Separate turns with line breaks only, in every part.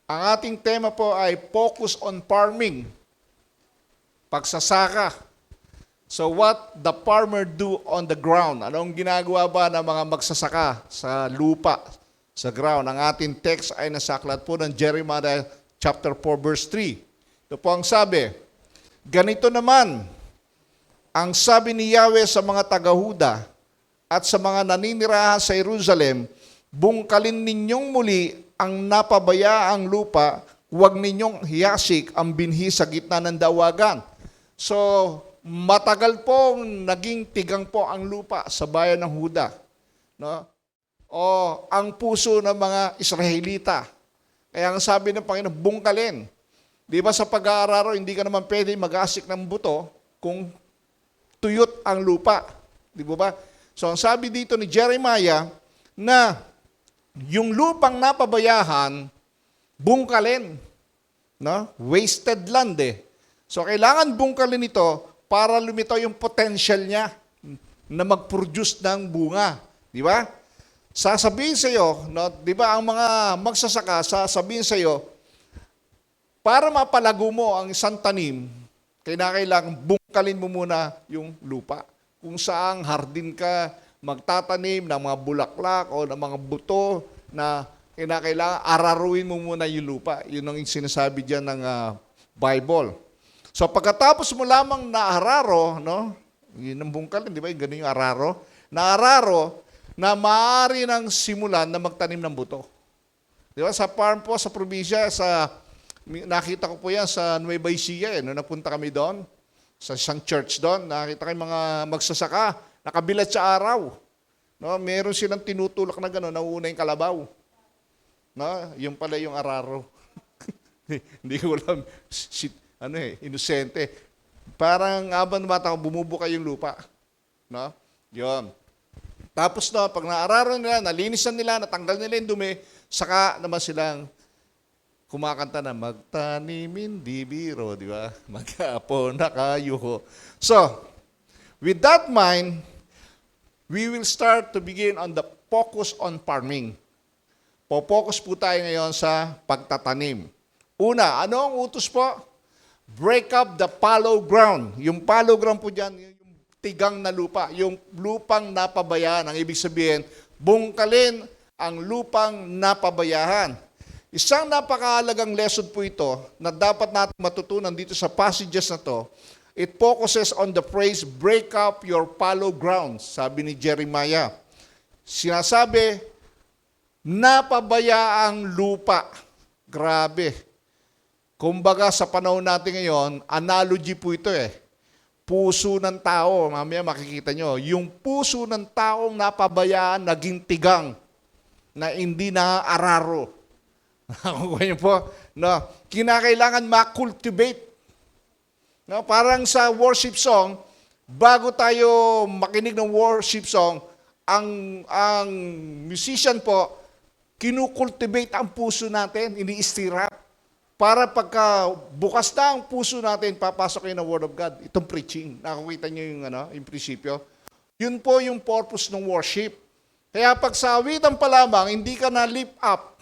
Ang ating tema po ay focus on farming, pagsasaka. So what the farmer do on the ground? Anong ginagawa ba ng mga magsasaka sa lupa, sa ground? Ang ating text ay nasa aklat po ng Jeremiah chapter 4 verse 3. Ito po ang sabi, ganito naman ang sabi ni Yahweh sa mga taga-Huda at sa mga naninirahan sa Jerusalem, bungkalin ninyong muli ang napabayaang lupa, huwag ninyong hiyasik ang binhi sa gitna ng dawagan. So, matagal po naging tigang po ang lupa sa bayan ng Huda. No? O ang puso ng mga Israelita. Kaya ang sabi ng Panginoon, bungkalin. Di ba sa pag-aararo, hindi ka naman pwede mag-asik ng buto kung tuyot ang lupa. Di ba? So ang sabi dito ni Jeremiah na yung lupang napabayahan, bungkalin. No? Wasted land eh. So kailangan bungkalin ito para lumitaw yung potential niya na mag-produce ng bunga. Di ba? Sasabihin sa iyo, no, di ba ang mga magsasaka, sasabihin sa iyo, para mapalago mo ang isang tanim, kailangan bungkalin mo muna yung lupa. Kung saang hardin ka magtatanim ng mga bulaklak o ng mga buto na kailangan araruin mo muna yung lupa. Yun ang sinasabi dyan ng Bible. So pagkatapos mo lamang na araro, no? Yun ang bungkalin, di ba? Yung ganun yung araro. Na araro, na maaari nang simulan na magtanim ng buto. Di ba? Sa farm po, sa probinsya, nakita ko po yan sa Nueva Ecija, nung napunta kami doon, sa isang church doon, nakita ko yung mga magsasaka, nakabilat sa araw. No? Meron silang tinutulak na gano'n, nauuna yung kalabaw. No? Yung pala yung araro. Hindi ko alam, inosente. Parang abang bata ko, bumubuka yung lupa. No? Yun. Tapos no, pag naararo nila, nalinisan nila, natanggal nila yung dumi, saka naman silang kumakanta na, magtanimin di biro, di ba? Mag-apo na kayo. So, with that mind, we will start to begin on the focus on farming. Po-focus po tayo ngayon sa pagtatanim. Una, ano ang utos po? Break up the fallow ground. Yung fallow ground po dyan, yung tigang na lupa, yung lupang napabayaan. Ang ibig sabihin, bungkalin ang lupang napabayahan. Isang napakahalagang lesson po ito na dapat natin matutunan dito sa passages na to. It focuses on the phrase, break up your fallow ground, sabi ni Jeremiah. Sinasabi, napabayaang lupa. Grabe. Kumbaga sa panahon natin ngayon, analogy po ito eh. Puso ng tao, mamaya makikita nyo, yung puso ng taong napabayaan, naging tigang, na hindi naaararo. Nakukuha nyo po, no? Kinakailangan ma-cultivate. No? Parang sa worship song, bago tayo makinig ng worship song, ang musician po, kinukultivate ang puso natin, ini-stir up. Para pagka bukas na ang puso natin, papasok yun ng Word of God. Itong preaching. Nakakita nyo yung prinsipyo. Yun po yung purpose ng worship. Kaya pag sa awitan pa lamang, hindi ka na lift up,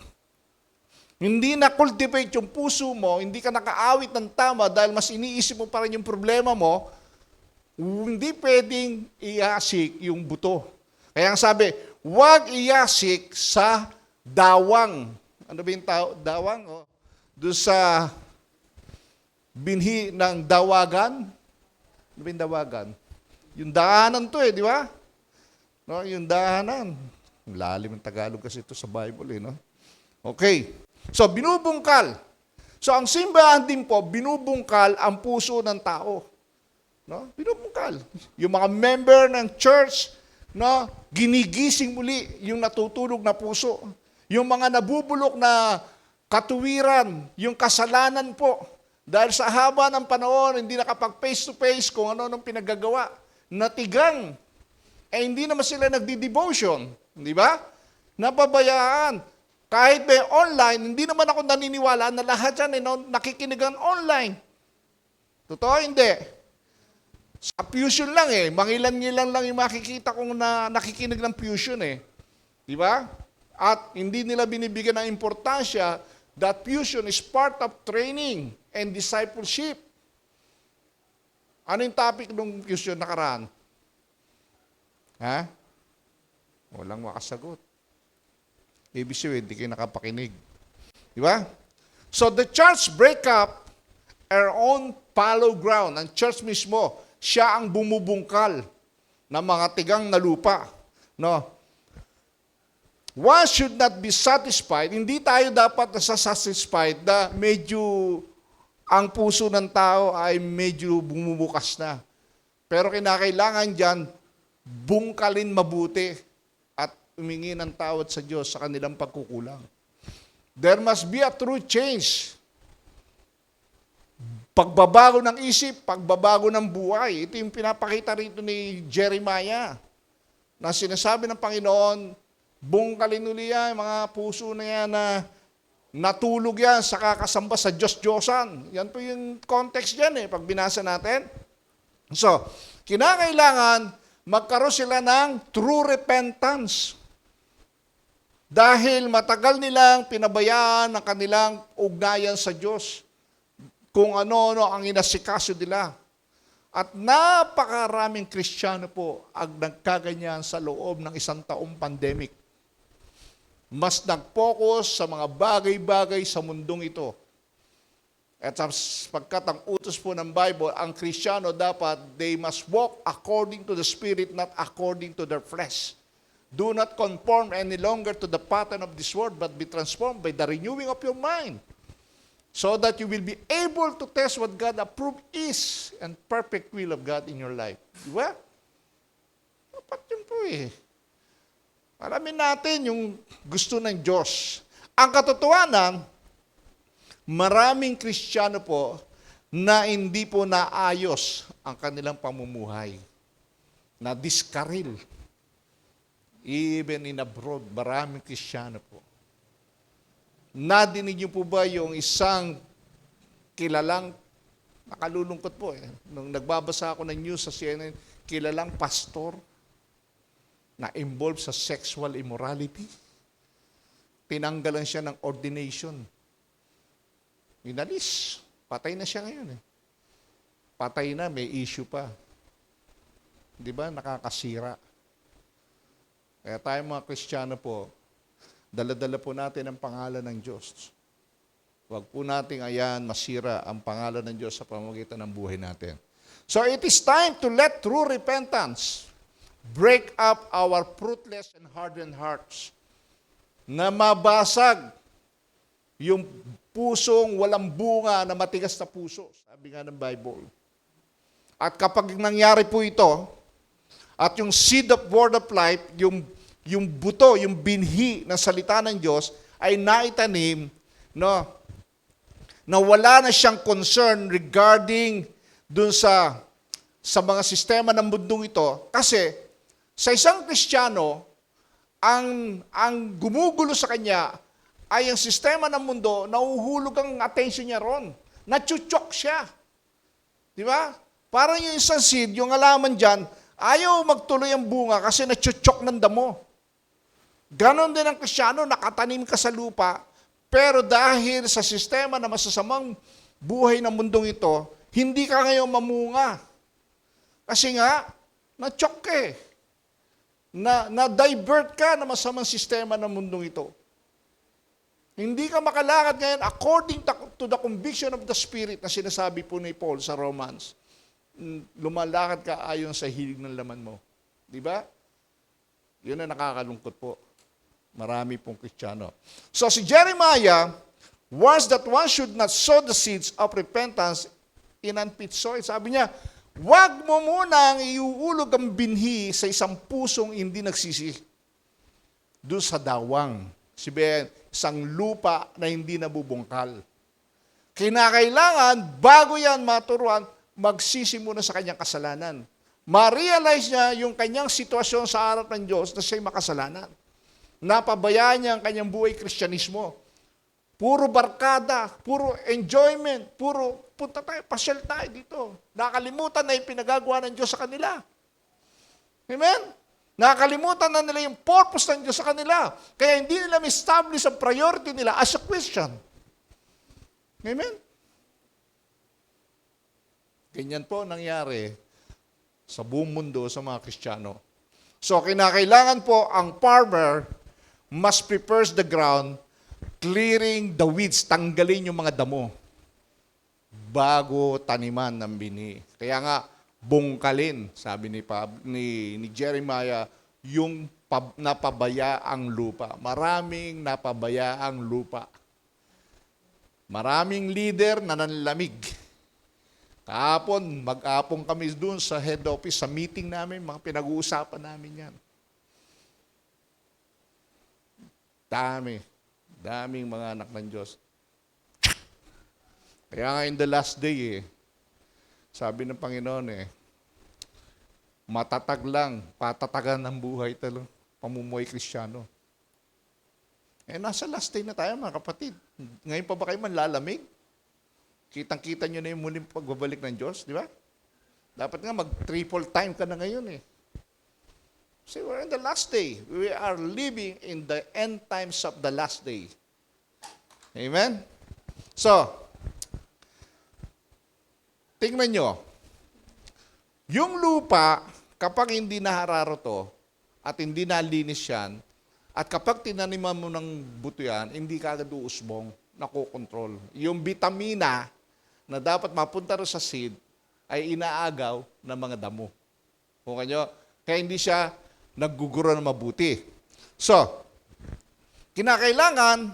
hindi na cultivate yung puso mo, hindi ka nakaawit ng tama dahil mas iniisip mo pa rin yung problema mo, hindi pwedeng iasik yung buto. Kaya ang sabi, huwag iasik sa dawang. Ano ba yung dawang? Oh. Doon sa binhi ng dawagan. Ano ba yung dawagan? Yung daanan to eh, di ba? No, yung daanan. Lalim ng Tagalog kasi ito sa Bible eh, no? Okay. So, binubungkal. So, ang simbahan din po, binubungkal ang puso ng tao. No? Binubungkal. Yung mga member ng church, no, ginigising muli yung natutulog na puso. Yung mga nabubulok na katuwiran, yung kasalanan po. Dahil sa haba ng panahon, hindi nakapag face-to-face kung ano nung pinagagawa. Natigang. Hindi naman sila nagdi-devotion. Di ba? Napabayaan. Kahit may online, hindi naman ako naniniwala na lahat yan nakikinigan online. Totoo, hindi. Sa fusion lang eh. Mangilan-ngilan lang yung makikita kong nakikinig ng fusion eh. Di ba? At hindi nila binibigyan ng importansya That fusion is part of training and discipleship. Ano yung topic ng fusion nakaraan? Ha? Walang makasagot. Ibig sabihin, hindi kayo nakapakinig. Di ba? So the church break up our own fallow ground. Ang church mismo, siya ang bumubungkal ng mga tigang na lupa. No? One should not be satisfied. Hindi tayo dapat nasa-satisfied na medyo ang puso ng tao ay medyo bumubukas na. Pero kinakailangan dyan, bungkalin mabuti at humingi ng tawad sa Diyos sa kanilang pagkukulang. There must be a true change. Pagbabago ng isip, pagbabago ng buhay. Ito yung pinapakita rito ni Jeremiah na sinasabi ng Panginoon, bungkalin uli yan, mga puso na yan na natulog yan sa kakasamba sa Diyos-Diyosan. Yan po yung context yan pag binasa natin. So, kinakailangan magkaroon sila ng true repentance. Dahil matagal nilang pinabayaan ang kanilang ugnayan sa Diyos. Kung ano-ano ang inasikaso nila. At napakaraming Kristiyano po ang nagkaganyan sa loob ng isang taong pandemic. Mas nag-focus sa mga bagay-bagay sa mundong ito. At pagkat ang utos po ng Bible, ang Kristiyano dapat, they must walk according to the Spirit, not according to their flesh. Do not conform any longer to the pattern of this world, but be transformed by the renewing of your mind, so that you will be able to test what God approved is and perfect will of God in your life. Di ba? Dapat yun po Alamin natin yung gusto ng Diyos. Ang katotohanan, maraming Kristiyano po na hindi po naayos ang kanilang pamumuhay. Na diskaril. Even in abroad, maraming Kristiyano po. Nadinig niyo po ba yung isang kilalang, nakalulungkot po nung nagbabasa ako ng news sa CNN, kilalang pastor, na involved sa sexual immorality. Tinanggalan siya ng ordination. Inalis. Patay na siya ngayon. Patay na, may issue pa. Di ba? Nakakasira. Kaya tayo mga Kristiyano po, dala-dala po natin ang pangalan ng Diyos. Huwag po nating masira ang pangalan ng Diyos sa pamamagitan ng buhay natin. So it is time to let true repentance break up our fruitless and hardened hearts. Na mabasag yung pusong walang bunga na matigas na puso. Sabi nga ng Bible. At kapag nangyari po ito, at yung seed of word of life, yung buto, yung binhi ng salita ng Diyos, ay naitanim, na wala na siyang concern regarding dun sa mga sistema ng mundong ito. Kasi, sa isang Kristiyano, ang gumugulo sa kanya ay ang sistema ng mundo, nauhulog ang attention niya ron. Natsutsok siya. Di ba? Parang yung isang seed, yung halaman dyan, ayaw magtuloy ang bunga kasi natsutsok ng damo. Ganon din ang Kristiyano, nakatanim ka sa lupa, pero dahil sa sistema na masasamang buhay ng mundong ito, hindi ka ngayon mamunga. Kasi nga, natsok ka na-divert ka na masamang sistema ng mundong ito. Hindi ka makalakad ngayon according to the conviction of the Spirit na sinasabi po ni Paul sa Romans. Lumalakad ka ayon sa hilig ng laman mo. Di ba? Yun ang nakakalungkot po. Marami pong Kristiyano. So si Jeremiah warns that one should not sow the seeds of repentance in unfit soil. Sabi niya, huwag mo munang iuulog ang binhi sa isang pusong hindi nagsisi. Doon sa dawang. Sabihin, isang lupa na hindi nabubungkal. Kinakailangan, bago yan maturuan, magsisi muna sa kanyang kasalanan. Ma-realize niya yung kanyang sitwasyon sa harap ng Diyos na siya'y makasalanan. Napabayaan niya ang kanyang buhay Kristyanismo. Puro barkada, puro enjoyment, puro punta tayo, pasyal tayo dito. Nakalimutan na yung pinagagawa ng Diyos sa kanila. Amen? Nakalimutan na nila yung purpose ng Diyos sa kanila. Kaya hindi nila ma-establish ang priority nila as a Christian. Amen? Ganyan po nangyari sa buong mundo sa mga Kristiyano. So, kinakailangan po ang farmer must prepares the ground, clearing the weeds, tanggalin yung mga damo bago taniman ng binhi. Kaya nga, bungkalin, sabi ni Jeremiah, yung napabayaang lupa. Maraming napabayaang lupa. Maraming leader na nanlamig. Kahapon, mag-apong kami doon sa head office, sa meeting namin, mga pinag-uusapan namin yan. Daming mga anak ng Diyos. Kaya nga in the last day, sabi ng Panginoon, matatag lang, patatagan ng buhay talo, pamumuhay Kristiyano. Nasa last day na tayo mga kapatid. Ngayon pa ba kayo manlalamig? Kitang-kita nyo na yung muling pagbabalik ng Diyos, di ba? Dapat nga mag-triple time ka na ngayon See, we're in the last day. We are living in the end times of the last day. Amen? So, tingnan nyo. Yung lupa, kapag hindi nahararo to, at hindi nalinis yan, at kapag tinaniman mo ng buto yan, hindi ka agad uusbong, nakokontrol. Yung vitamina na dapat mapunta rin sa seed ay inaagaw ng mga damo. Kaya hindi siya nagguguro na mabuti. So, kinakailangan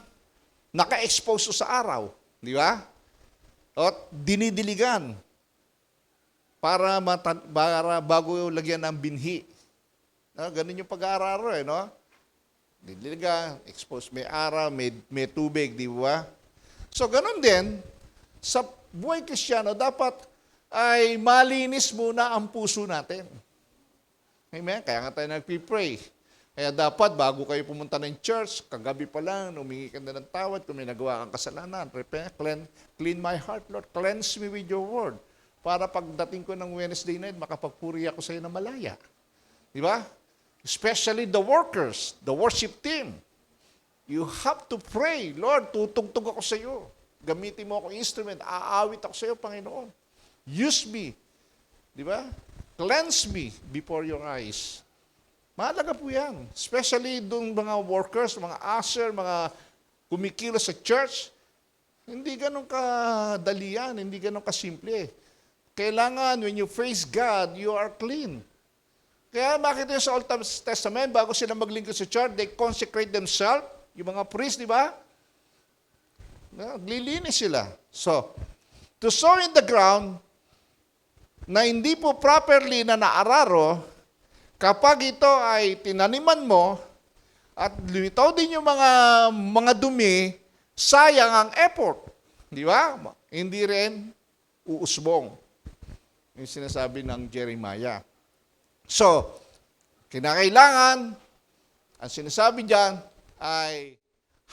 naka-expose sa araw. Di ba? At dinidiligan para bago lagyan ng binhi. Ganun yung pag-aararo no? Didiligan, expose, may araw, may tubig, di ba? So, ganun din, sa buhay Kristiyano, dapat ay malinis muna ang puso natin. Amen? Kaya nga tayo nagpipray. Kaya dapat, bago kayo pumunta ng church, kagabi pa lang, humingi ka na ng tawad kung may nagawa kang kasalanan. Repent, clean my heart, Lord. Cleanse me with your word. Para pagdating ko ng Wednesday night, makapagpuri ako sa iyo na malaya. Di ba? Especially the workers, the worship team. You have to pray, Lord, tutugtog ako sa iyo. Gamitin mo ako instrument, aawit ako sa iyo, Panginoon. Use me. Di ba? Cleanse me before your eyes. Mahalaga po yan. Especially doon mga workers, mga usher, mga kumikilos sa church. Hindi ganun kadali yan, hindi ganun kasimple. Kailangan, when you face God, you are clean. Kaya makita nyo sa Old Testament, bago sila maglingkod sa church, they consecrate themselves. Yung mga priest, di ba? Naglilinis sila. So, to sow in the ground, na hindi po properly na naararo, kapag ito ay tinaniman mo, at lumitaw din yung mga dumi, sayang ang effort. Di ba? Hindi rin uusbong. Yung sinasabi ng Jeremiah. So, kinakailangan, ang sinasabi diyan ay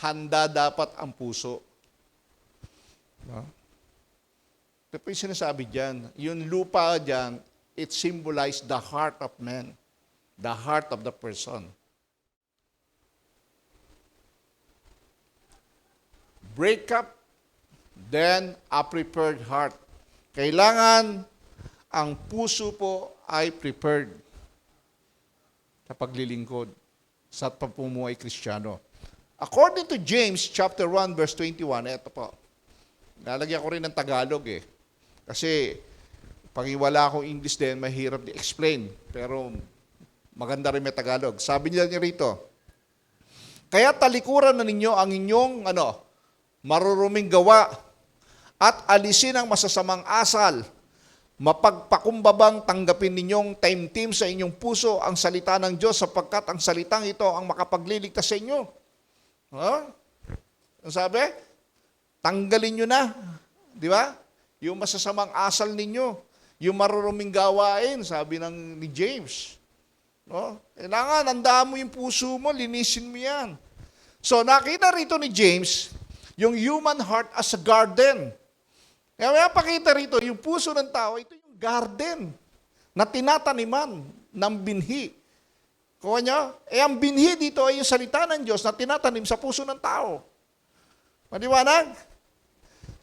handa dapat ang puso. No? Ito po yung sinasabi diyan. Yung lupa diyan, it symbolizes the heart of man, the heart of the person. Break up, then a prepared heart. Kailangan ang puso po ay prepared sa paglilingkod sa pamumuhay Kristiyano. According to James chapter 1 verse 21, ito po. Lalagyan ko rin ng Tagalog Kasi pag wala akong English din, mahirap di-explain. Pero maganda rin may Tagalog. Sabi niya rito, kaya talikuran na ninyo ang inyong maruruming gawa at alisin ang masasamang asal. Mapagpakumbabang tanggapin ninyong taimtim sa inyong puso ang salita ng Diyos sapagkat ang salitang ito ang makapagliligtas sa inyo. Ang sabi? Tanggalin nyo na. Di ba? Yung masasamang asal ninyo. Yung maruruming gawain, sabi ni James. Kailangan, handaan mo yung puso mo, linisin mo yan. So, nakita rito ni James, yung human heart as a garden. Kaya may pakita rito, yung puso ng tao, ito yung garden na tinataniman ng binhi. Kuha niyo? Ang binhi dito ay yung salita ng Diyos na tinatanim sa puso ng tao. Maliwanag?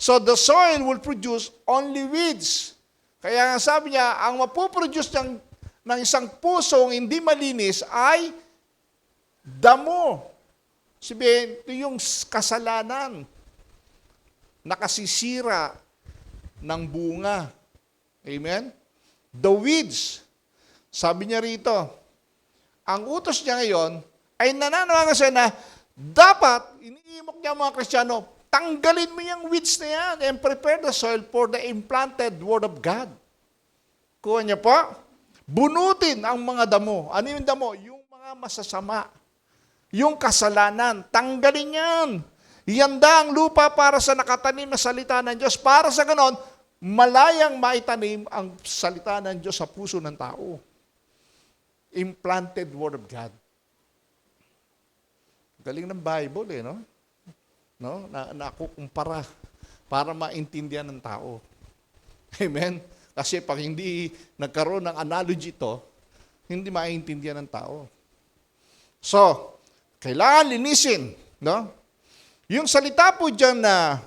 So the soil will produce only weeds. Kaya nga sabi niya, ang mapuproduce ng isang pusong hindi malinis ay damo. Sabihin, ito yung kasalanan. Nakasisira ng bunga. Amen? The weeds. Sabi niya rito, ang utos niya ngayon ay nananawagan siya na dapat, iniimok niya mga Kristiyano, tanggalin mo yung weeds na yan and prepare the soil for the implanted Word of God. Kuha niya po, bunutin ang mga damo. Ano yung damo? Yung mga masasama. Yung kasalanan. Tanggalin yan. Ihanda ang lupa para sa nakatanim na salita ng Diyos. Para sa ganon, malayang maitanim ang salita ng Diyos sa puso ng tao. Implanted Word of God. Galing ng Bible no? No? Nakukumpara para maintindihan ng tao. Amen? Kasi pag hindi nagkaroon ng analogy ito, hindi maintindihan ng tao. So, kailangan linisin. No? Yung salita po dyan na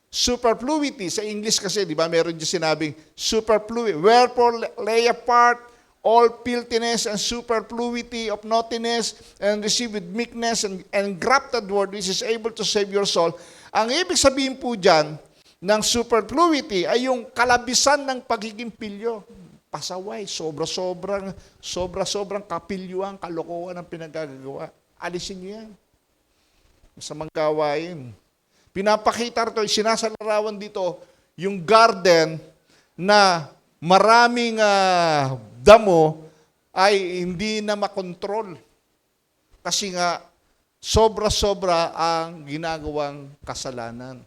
superfluity, sa English kasi, di ba, meron dyan sinabing superfluity. Wherefore lay apart all filthiness and superfluity of naughtiness and receive with meekness and grafted word which is able to save your soul. Ang ibig sabihin po dyan ng superfluity ay yung kalabisan ng pagiging pilyo. Pasaway, sobra-sobrang kapilyuan, kalokohan ang pinagagawa. Alisin nyo yan. Sa mga gawain. Pinapakita ito, sinasalarawan dito, yung garden na maraming damo ay hindi na makontrol. Kasi nga, sobra-sobra ang ginagawang kasalanan.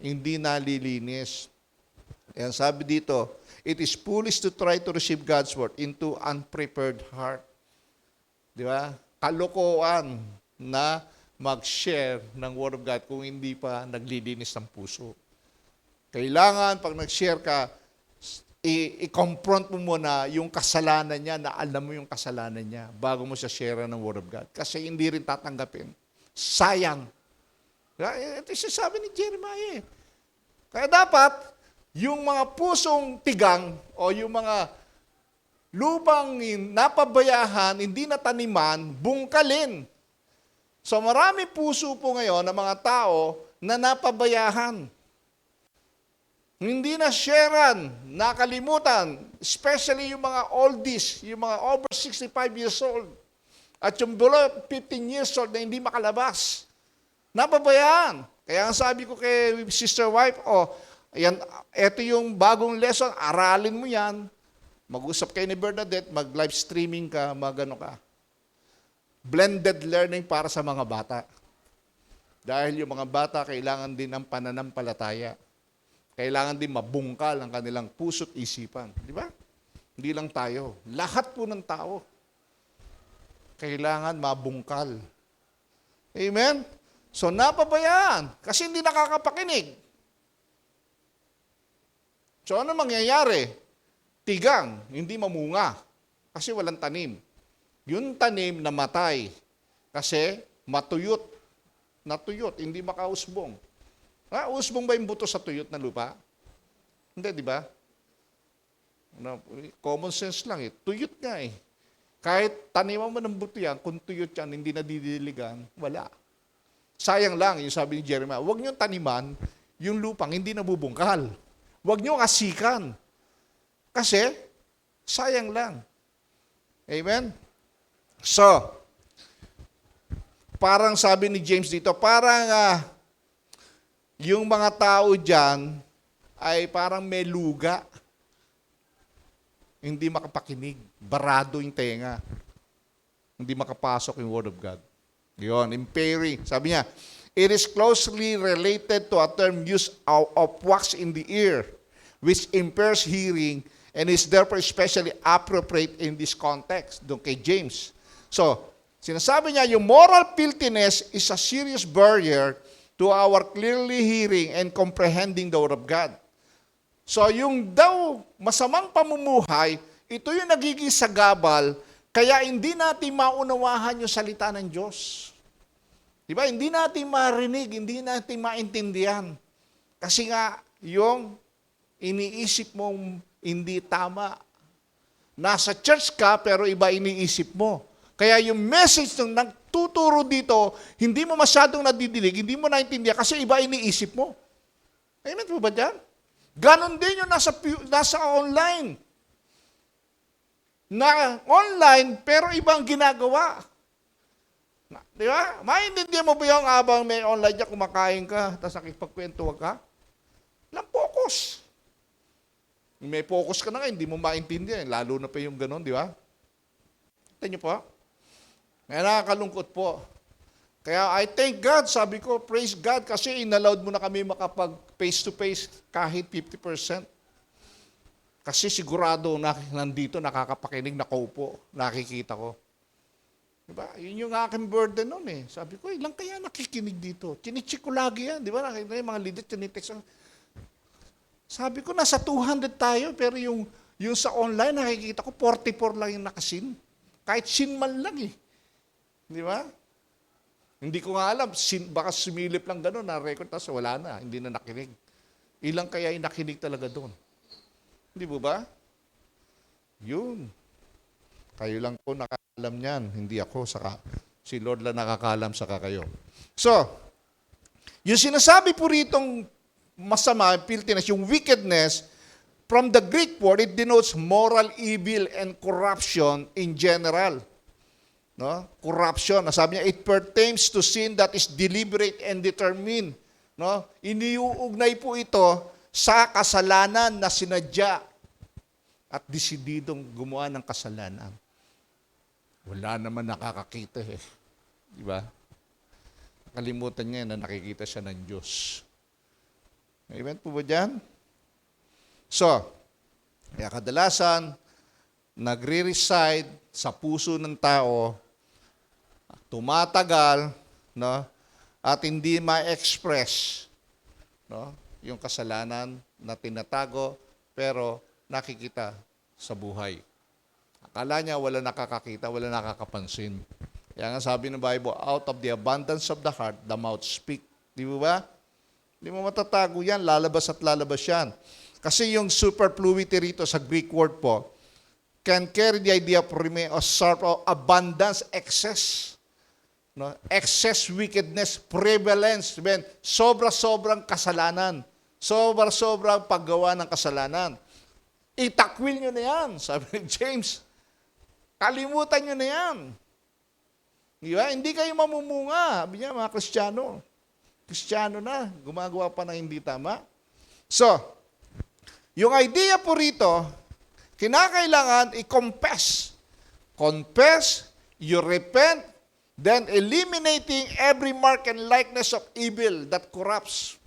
Hindi nalilinis. Ayan, sabi dito, it is foolish to try to receive God's word into unprepared heart. Di ba? Kalokohan na mag-share ng Word of God kung hindi pa naglilinis ng puso. Kailangan, pag nag-share ka, i-confront mo muna yung kasalanan niya, na alam mo yung kasalanan niya, bago mo siya share ng Word of God. Kasi hindi rin tatanggapin. Sayang. Ito yung sabi ni Jeremiah. Kaya dapat, yung mga pusong tigang o yung mga lupang napabayahan, hindi nataniman, bungkalin. So marami puso po ngayon ng mga tao na napabayahan. Hindi na sharean, nakalimutan, especially yung mga oldies, yung mga over 65 years old, at yung below 15 years old na hindi makalabas. Napabayaan. Kaya ang sabi ko kay Sister Wife, ayan, ito yung bagong lesson, aralin mo yan. Mag-usap kayo ni Bernadette, mag-live streaming ka, mag-ano ka. Blended learning para sa mga bata. Dahil yung mga bata kailangan din ng pananampalataya. Kailangan din mabungkal ang kanilang puso't isipan. Di ba? Hindi lang tayo. Lahat po ng tao kailangan mabungkal. Amen? So napabayaan kasi hindi nakakapakinig. So ano mangyayari? Tigang, hindi mamunga kasi walang tanim. Yung tanim namatay kasi matuyot. Natuyot, hindi makausbong. Usbong ba yung buto sa tuyot na lupa? Hindi, di ba? Common sense lang eh. Tuyot nga eh. Kahit taniman mo ng buto yan, kung tuyot yan, hindi nadidiligan, wala. Sayang lang, yung sabi ni Jeremiah, huwag niyong taniman yung lupang hindi nabubungkal. Huwag niyong asikan. Kasi, sayang lang. Amen? So, parang sabi ni James dito, parang yung mga tao dyan ay parang may luga. Hindi makapakinig. Barado yung tenga. Hindi makapasok yung Word of God. Yun, impairing. Sabi niya, it is closely related to a term used of wax in the ear, which impairs hearing and is therefore especially appropriate in this context. Doon kay James. So, sinasabi niya, yung moral filthiness is a serious barrier to our clearly hearing and comprehending the Word of God. So, yung daw masamang pamumuhay, ito yung nagiging sagabal, kaya hindi natin maunawahan yung salita ng Diyos. Diba? Hindi natin marinig, hindi natin maintindihan. Kasi nga, yung iniisip mong hindi tama. Nasa church ka, pero iba iniisip mo. Kaya yung message ng nagtuturo dito, hindi mo masyadong nadidinig, hindi mo naintindihan kasi iba iniisip mo. Amen po ba dyan? Ganon din yung nasa online. Na online, pero ibang ginagawa. Di ba? Maintindihan mo ba yung abang may online dyan, kumakain ka, tapos nakipagkwentuhan ka? Walang focus. May focus ka na nga, hindi mo maintindihan. Lalo na pa yung ganon, di ba? Tignan niyo po. Kaya nakakalungkot po. Kaya I thank God, sabi ko, praise God, kasi inallowed mo na kami makapag face-to-face kahit 50%. Kasi sigurado nandito, nakakapakinig, nakaupo, nakikita ko. Diba? Yun yung aking burden nun eh. Sabi ko, ilang kaya nakikinig dito? Chinichik ko lagi yan. Di ba? Nakikita yung mga leaders, chinitext. Sabi ko, nasa 200 tayo, pero yung sa online, nakikita ko, 44 lang yung nakasin. Kahit sin man lang eh. Di ba? Hindi ko nga alam, baka sumilip lang gano'n, na-record, tapos wala na, hindi na nakinig. Ilang kaya yung nakinig talaga doon? Hindi mo ba? Yun. Kayo lang po nakakalam niyan, hindi ako, si Lord lang nakakalam, saka kayo. So, yung sinasabi po ritong masama, filthiness, yung wickedness, from the Greek word, it denotes moral evil and corruption in general. No? Corruption. Sabi niya, it pertains to sin that is deliberate and determined. No? Iniuugnay po ito sa kasalanan na sinadya at desididong gumawa ng kasalanan. Wala naman nakakakita eh. Di ba? Nakalimutan niya na nakikita siya ng Diyos. Amen po ba dyan? So, kaya kadalasan, nagre-reside sa puso ng tao, tumatagal, no? At hindi ma-express, no? Yung kasalanan na tinatago, pero nakikita sa buhay. Akala niya wala nakakakita, wala nakakapansin. Kaya nga sabi ng Bible, out of the abundance of the heart, the mouth speak. Di ba? Hindi mo matatago yan, lalabas at lalabas yan. Kasi yung superfluity rito sa Greek word po, can carry the idea of sort of abundance, excess. No? Excess wickedness, prevalence. Sobra-sobrang kasalanan. Sobra-sobrang paggawa ng kasalanan. Itakwil nyo na yan, sabi ni James. Kalimutan nyo na yan. Di ba? Hindi kayo mamumunga. Sabi niya, mga Kristiyano. Kristiyano na, gumagawa pa ng hindi tama. So, yung idea po rito, kinakailangan i-confess. Confess, you repent, then eliminating every mark and likeness of evil that corrupts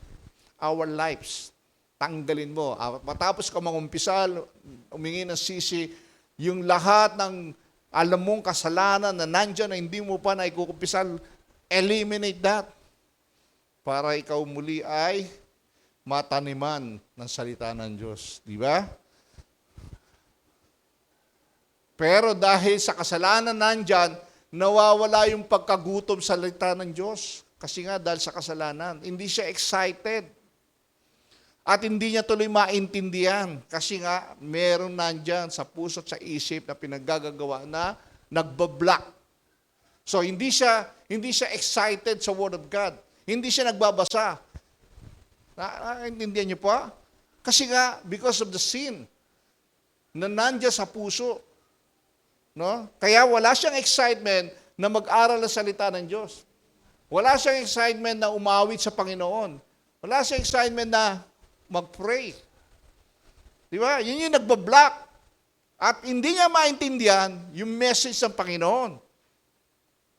our lives. Tanggalin mo. Matapos ka mangumpisal, umingi ng sisi, yung lahat ng alam mong kasalanan na nandyan na hindi mo pa na ikukumpisal, eliminate that. Para ikaw muli ay mataniman ng salita ng Diyos. Di ba? Pero dahil sa kasalanan nandyan, nawawala yung pagkagutom sa salita ng Diyos. Kasi nga dahil sa kasalanan, hindi siya excited. At hindi niya tuloy maintindihan. Kasi nga, meron nandyan sa puso at sa isip na pinaggagawa na nagbablock. So, hindi siya excited sa Word of God. Hindi siya nagbabasa. Naintindihan niyo po? Kasi nga, because of the sin na nandiyan sa puso. No? Kaya wala siyang excitement na mag-aral ng salita ng Diyos. Wala siyang excitement na umawit sa Panginoon. Wala siyang excitement na mag-pray. Di ba? Yun yung nagbablock. At hindi niya maintindihan yung message ng Panginoon.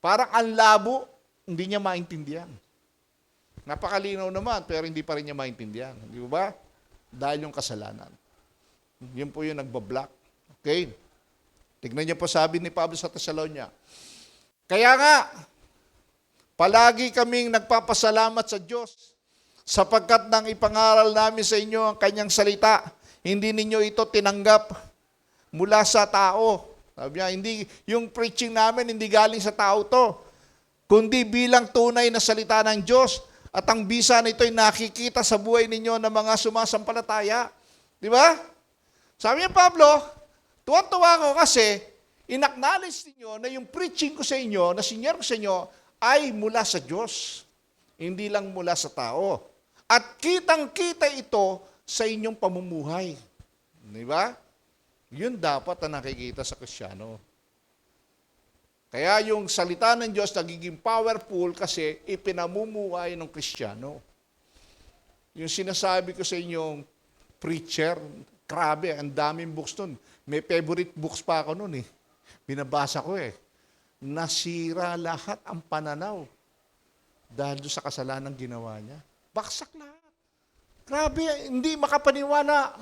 Parang ang labo, hindi niya maintindihan. Napakalinaw naman, pero hindi pa rin niya maintindihan. Di ba? Dahil yung kasalanan. Yun po yung nagbablock. Okay? Tignan niyo po sabi ni Pablo sa Thessalonia. Kaya nga, palagi kaming nagpapasalamat sa Diyos sapagkat nang ipangaral namin sa inyo ang kanyang salita, hindi ninyo ito tinanggap mula sa tao. Sabi niya, yung preaching namin hindi galing sa tao to, kundi bilang tunay na salita ng Diyos. At ang bisa nito ay nakikita sa buhay ninyo ng mga sumasampalataya. Di ba? Sabi niya, Pablo, tuwa-tuwa ko kasi in-acknowledge niyo na yung preaching ko sa inyo, na sinyer ko sa inyo, ay mula sa Diyos. Hindi lang mula sa tao. At kitang-kita ito sa inyong pamumuhay. Di ba? Yun dapat na nakikita sa Kristiyano. Kaya yung salita ng Diyos nagiging powerful kasi ipinamumuhay ng Kristiyano. Yung sinasabi ko sa inyong preacher, grabe, ang daming books nun. May favorite books pa ako nun eh. Binabasa ko eh. Nasira lahat ang pananaw dahil sa kasalanan ginawa niya. Baksak lahat. Grabe, hindi makapaniwala.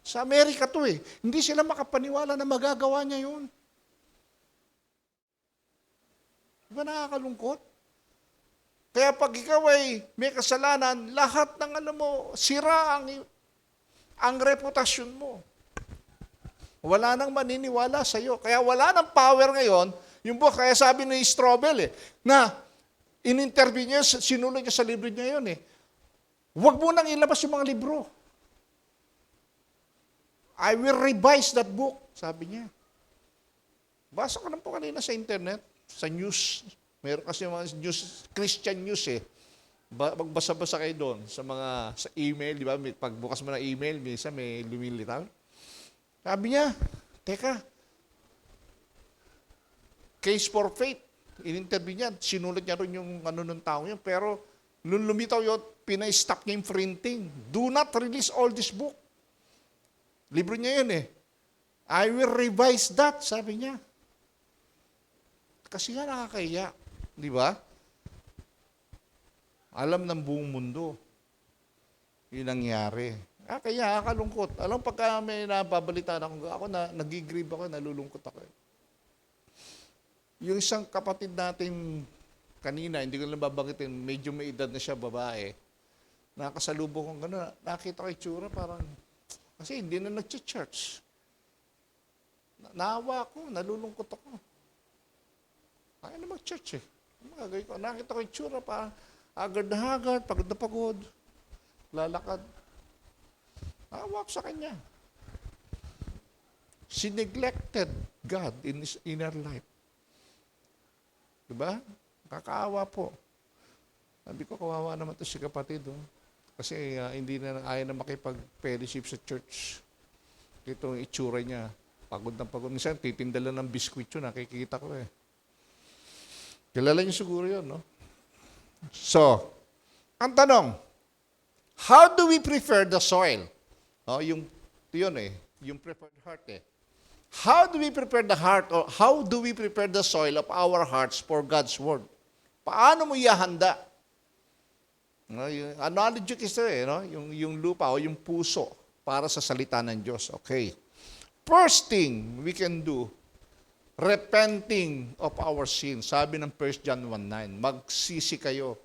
Sa Amerika to eh. Hindi sila makapaniwala na magagawa niya yun. Di ba nakakalungkot? Kaya pag ikaw ay may kasalanan, lahat ng sira ang reputasyon mo. Wala nang maniniwala sa iyo. Kaya wala nang power ngayon. Yung book, kaya sabi ni Strobel na in-interview niya, sinulat niya sa libro niya yun huwag mo nang ilabas yung mga libro. I will revise that book, sabi niya. Basa ko lang po kanina sa internet, sa news. Meron kasi mga news, Christian news Magbasa-basa kayo doon sa email, di ba? Pagbukas mo ng email, minsan may lumilitaw. Sabi niya, teka, case for faith. In-interview niya, sinulat niya rin yung ng tao yun. Pero, nung lumitaw yun, pinay-stop niya yung printing. Do not release all this book. Libro niya yun I will revise that, sabi niya. Kasi nga nakakahiya. Di ba? Alam ng buong mundo. Yun nangyari. Kaya kalungkot. Alam, pagka may nababalitaan ako nagigrieve ako, nalulungkot ako. Yung isang kapatid natin kanina, hindi ko lang babanggitin, medyo may edad na siya, babae. Nakasalubong kong gano'n. Nakita ko itsura, parang, kasi hindi na nag-church. Naawa ako, nalulungkot ako. Kaya na mag-church Magagawin ko. Nakita ko itsura, parang agad na agad, pagod na pagod. Lalakad. Naawa ko sa kanya. She neglected God in her life. Diba? Kakaawa po. Sabi ko, kawawa naman ito si kapatid. Kasi hindi na ayaw na makipag-fellowship sa church. Ito ang itsura niya. Pagod na pagod. Minsan, titinda lang ng biskwit yun. Nakikita ko Kilala niyo siguro yun, no? So, ang tanong, how do we prepare the soil? Yung prepared heart How do we prepare the heart or how do we prepare the soil of our hearts for God's Word? Paano mo ihahanda? Yung analogy kasi yung lupa o yung puso para sa salita ng Diyos. Okay. First thing we can do, repenting of our sins. Sabi ng 1 John 1:9, magsisi kayo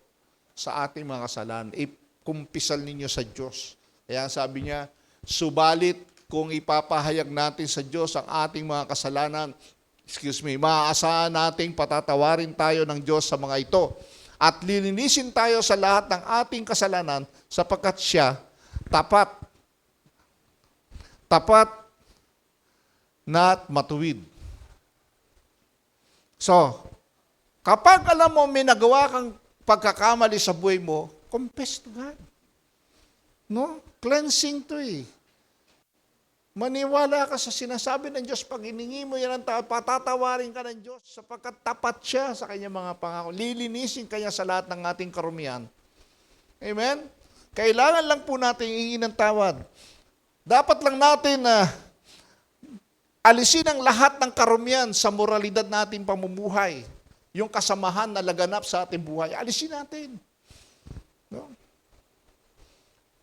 sa ating mga kasalanan. Ikumpisal ninyo sa Diyos. Kaya sabi niya, subalit kung ipapahayag natin sa Diyos ang ating mga kasalanan, maaasahan nating patatawarin tayo ng Diyos sa mga ito. At lilinisin tayo sa lahat ng ating kasalanan sapagkat siya tapat na matuwid. So, kapag alam mo may nagawa kang pagkakamali sa buhay mo, confess to God. No? Cleansing to Maniwala ka sa sinasabi ng Diyos. Pag hiningi mo yan ang tao, patatawarin ka ng Diyos sapagkat tapat siya sa kanyang mga pangako. Lilinisin kanya sa lahat ng ating karumihan. Amen? Kailangan lang po natin hingin ng tawad. Dapat lang natin alisin ang lahat ng karumihan sa moralidad nating pamumuhay. Yung kasamahan na laganap sa ating buhay. Alisin natin. No?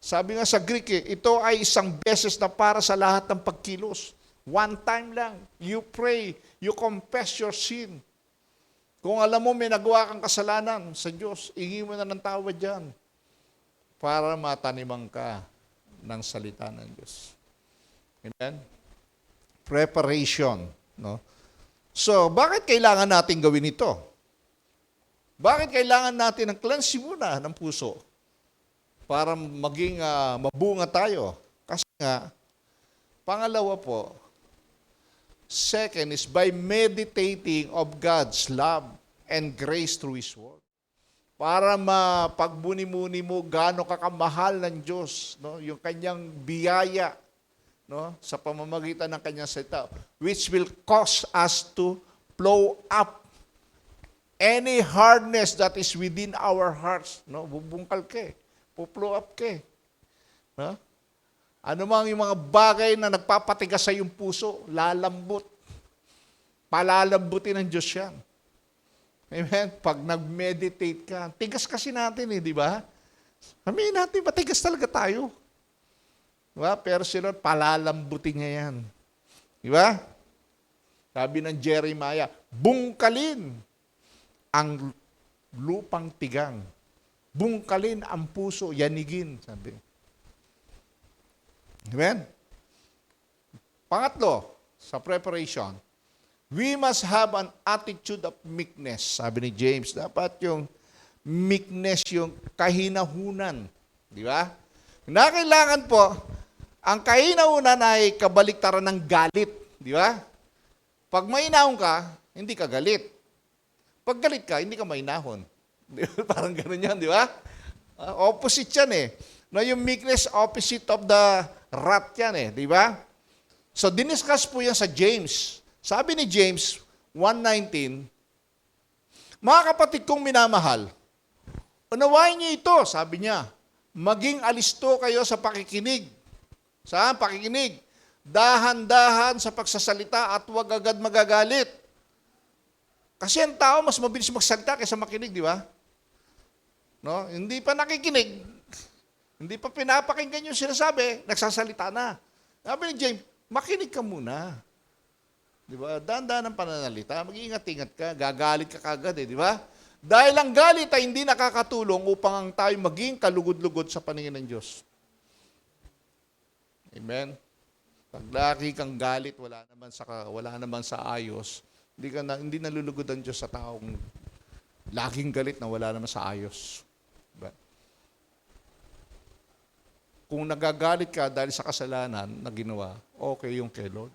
Sabi nga sa Greek, ito ay isang beses na para sa lahat ng pagkilos. One time lang. You pray, you confess your sin. Kung alam mo may nagawa kang kasalanan sa Diyos, hingi mo na ng tawad dyan para mataniman ka ng salita ng Diyos. Amen? Preparation. No? So, bakit kailangan natin gawin ito? Bakit kailangan natin ng cleansing muna ng puso? Para maging mabunga tayo. Kasi nga, pangalawa po, second is by meditating of God's love and grace through His Word. Para mapagbuni-muni mo gaano kakamahal ng Diyos, no? Yung kanyang biyaya, no? Sa pamamagitan ng kanyang salita, which will cause us to flow up any hardness that is within our hearts. No? Bubungkal ka eh. Puplow up ka eh. No? Ano mang yung mga bagay na nagpapatigas sa iyong puso, lalambot. Palalambutin ng Diyos yan. Amen? Pag nag-meditate ka, tigas kasi natin eh, di ba? Sabihin natin, matigas talaga tayo. Diba? Pero sila, palalambutin niya yan. Di ba? Sabi ng Jeremiah, bungkalin ang lupang tigang. Bungkalin ang puso, yanigin. Sabi. Amen? Pangatlo, sa preparation, we must have an attitude of meekness. Sabi ni James, dapat yung meekness, yung kahinahunan. Di ba? Kailangan po, ang kahinahunan ay kabaliktaran ng galit. Di ba? Pag mainahon ka, hindi ka galit. Pag galit ka, hindi ka mainahon. Parang gano'n yan, di ba? Opposite yan eh. No, yung meekness, opposite of the wrath yan eh, di ba? So, diniscuss po yan sa James. Sabi ni James 1:19, mga kapatid kong minamahal, unawain niyo ito, sabi niya, maging alisto kayo sa pakikinig. Saan? Pakikinig. Dahan-dahan sa pagsasalita at huwag agad magagalit. Kasi ang tao mas mabilis magsalita kaysa makinig, di ba? No? Hindi pa nakikinig, hindi pa pinapakinggan yung sinasabi, nagsasalita na. Sabi ni James, makinig ka muna. Di ba? Dahan-dahan ang pananalita, mag-iingat-ingat ka, gagalit ka kagad eh, di ba? Dahil ang galit ay hindi nakakatulong upang ang tayo maging kalugod-lugod sa paningin ng Diyos. Amen? Pag lagi kang galit, wala naman sa ayos, hindi nalulugod ang Diyos sa taong laging galit na wala naman sa ayos. Diba? Kung nagagalit ka dahil sa kasalanan na ginawa, okay yung kay Lord.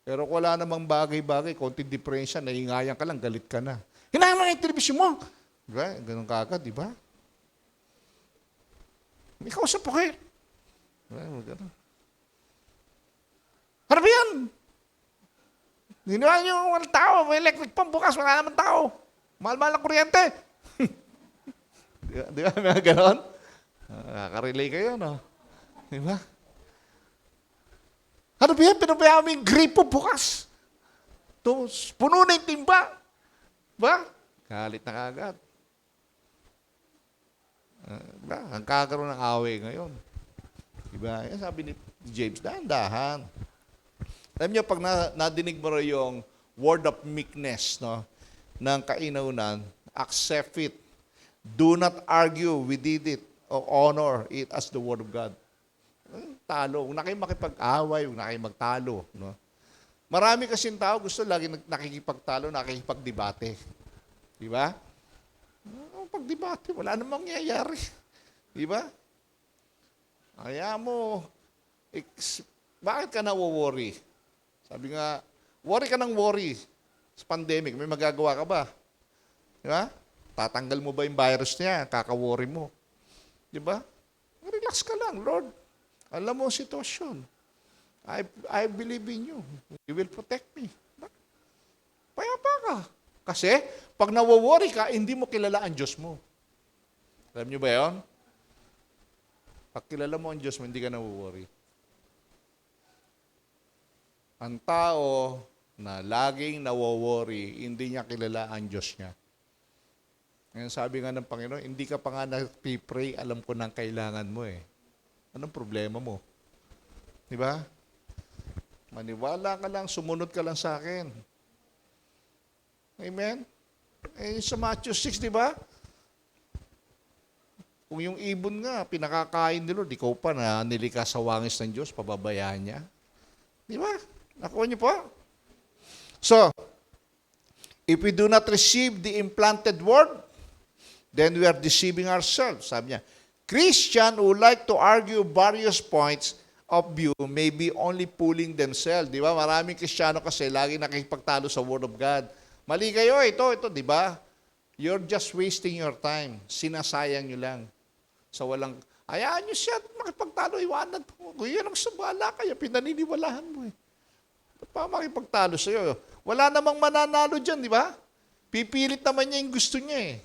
Pero kung wala namang bagay-bagay, konting diferensya, naingayan ka lang, galit ka na. Hinahan mo yung telebisyon mo. Diba? Ganun kagad, di ba? May kausap po kayo. Diba? Ganun. Ano ba yan? Ginawa niyo walang tao, may electric pump bukas, wala naman tao. Mahal-mahal ang kuryente. Di ba? May gano'n? Nakaka-relay kayo, no? Di ba? Ano ba yan? Pinabayaan mo yung gripo bukas. Puno na yung timba. Ba? Galit na kagad. Diba? Ang kakaroon ng away ngayon. Diba? Yan sabi ni James, dahan-dahan. Alam niyo, pag nadinig mo rin yung word of meekness, no, ng kainaunan, accept it. Do not argue with it or honor it as the word of God. Talo. Huwag na kayo makipag-away, huwag na kayo magtalo. No? Marami kasing tao gusto lagi nakikipagtalo, nakikipagdebate. Di ba? Pagdebate, wala namang mangyayari. Di ba? Kaya mo, bakit ka na-worry? Sabi nga, worry ka ng worry sa pandemic. May magagawa ka ba? Di ba? Tatanggal mo ba yung virus niya? Kaka-worry mo. Di ba? Relax ka lang, Lord. Alam mo ang sitwasyon. I believe in you. You will protect me. Payapa ka. Kasi, pag nawo-worry ka, hindi mo kilala ang Diyos mo. Alam niyo ba yun? Pag kilala mo ang Diyos mo, hindi ka nawo-worry. Ang tao na laging nawo-worry, hindi niya kilala ang Diyos niya. Ngayon sabi nga ng Panginoon, hindi ka pa nga nag-pray, alam ko ng kailangan mo eh. Anong problema mo? Di ba? Maniwala ka lang, sumunod ka lang sa akin. Amen? Eh, sa Matthew 6, di ba? Kung yung ibon nga, pinakakain ni Lord, ikaw pa na nilikas sa wangis ng Diyos, pababayaan niya. Di ba? Nakuha niyo po? So, if we do not receive the implanted word, then we are deceiving ourselves. Sabi niya, Christian who like to argue various points of view may be only fooling themselves. Di ba? Maraming Kristiyano kasi lagi nakikipagtalo sa Word of God. Mali kayo, ito, di ba? You're just wasting your time. Sinasayang nyo lang. So walang, hayaan nyo siya makipagtalo, iwanan po. Kung yan ang sabala kaya, pinaniniwalahan mo eh. Ba't pa makipagtalo sa'yo? Wala namang mananalo dyan, di ba? Pipilit naman niya yung gusto niya eh.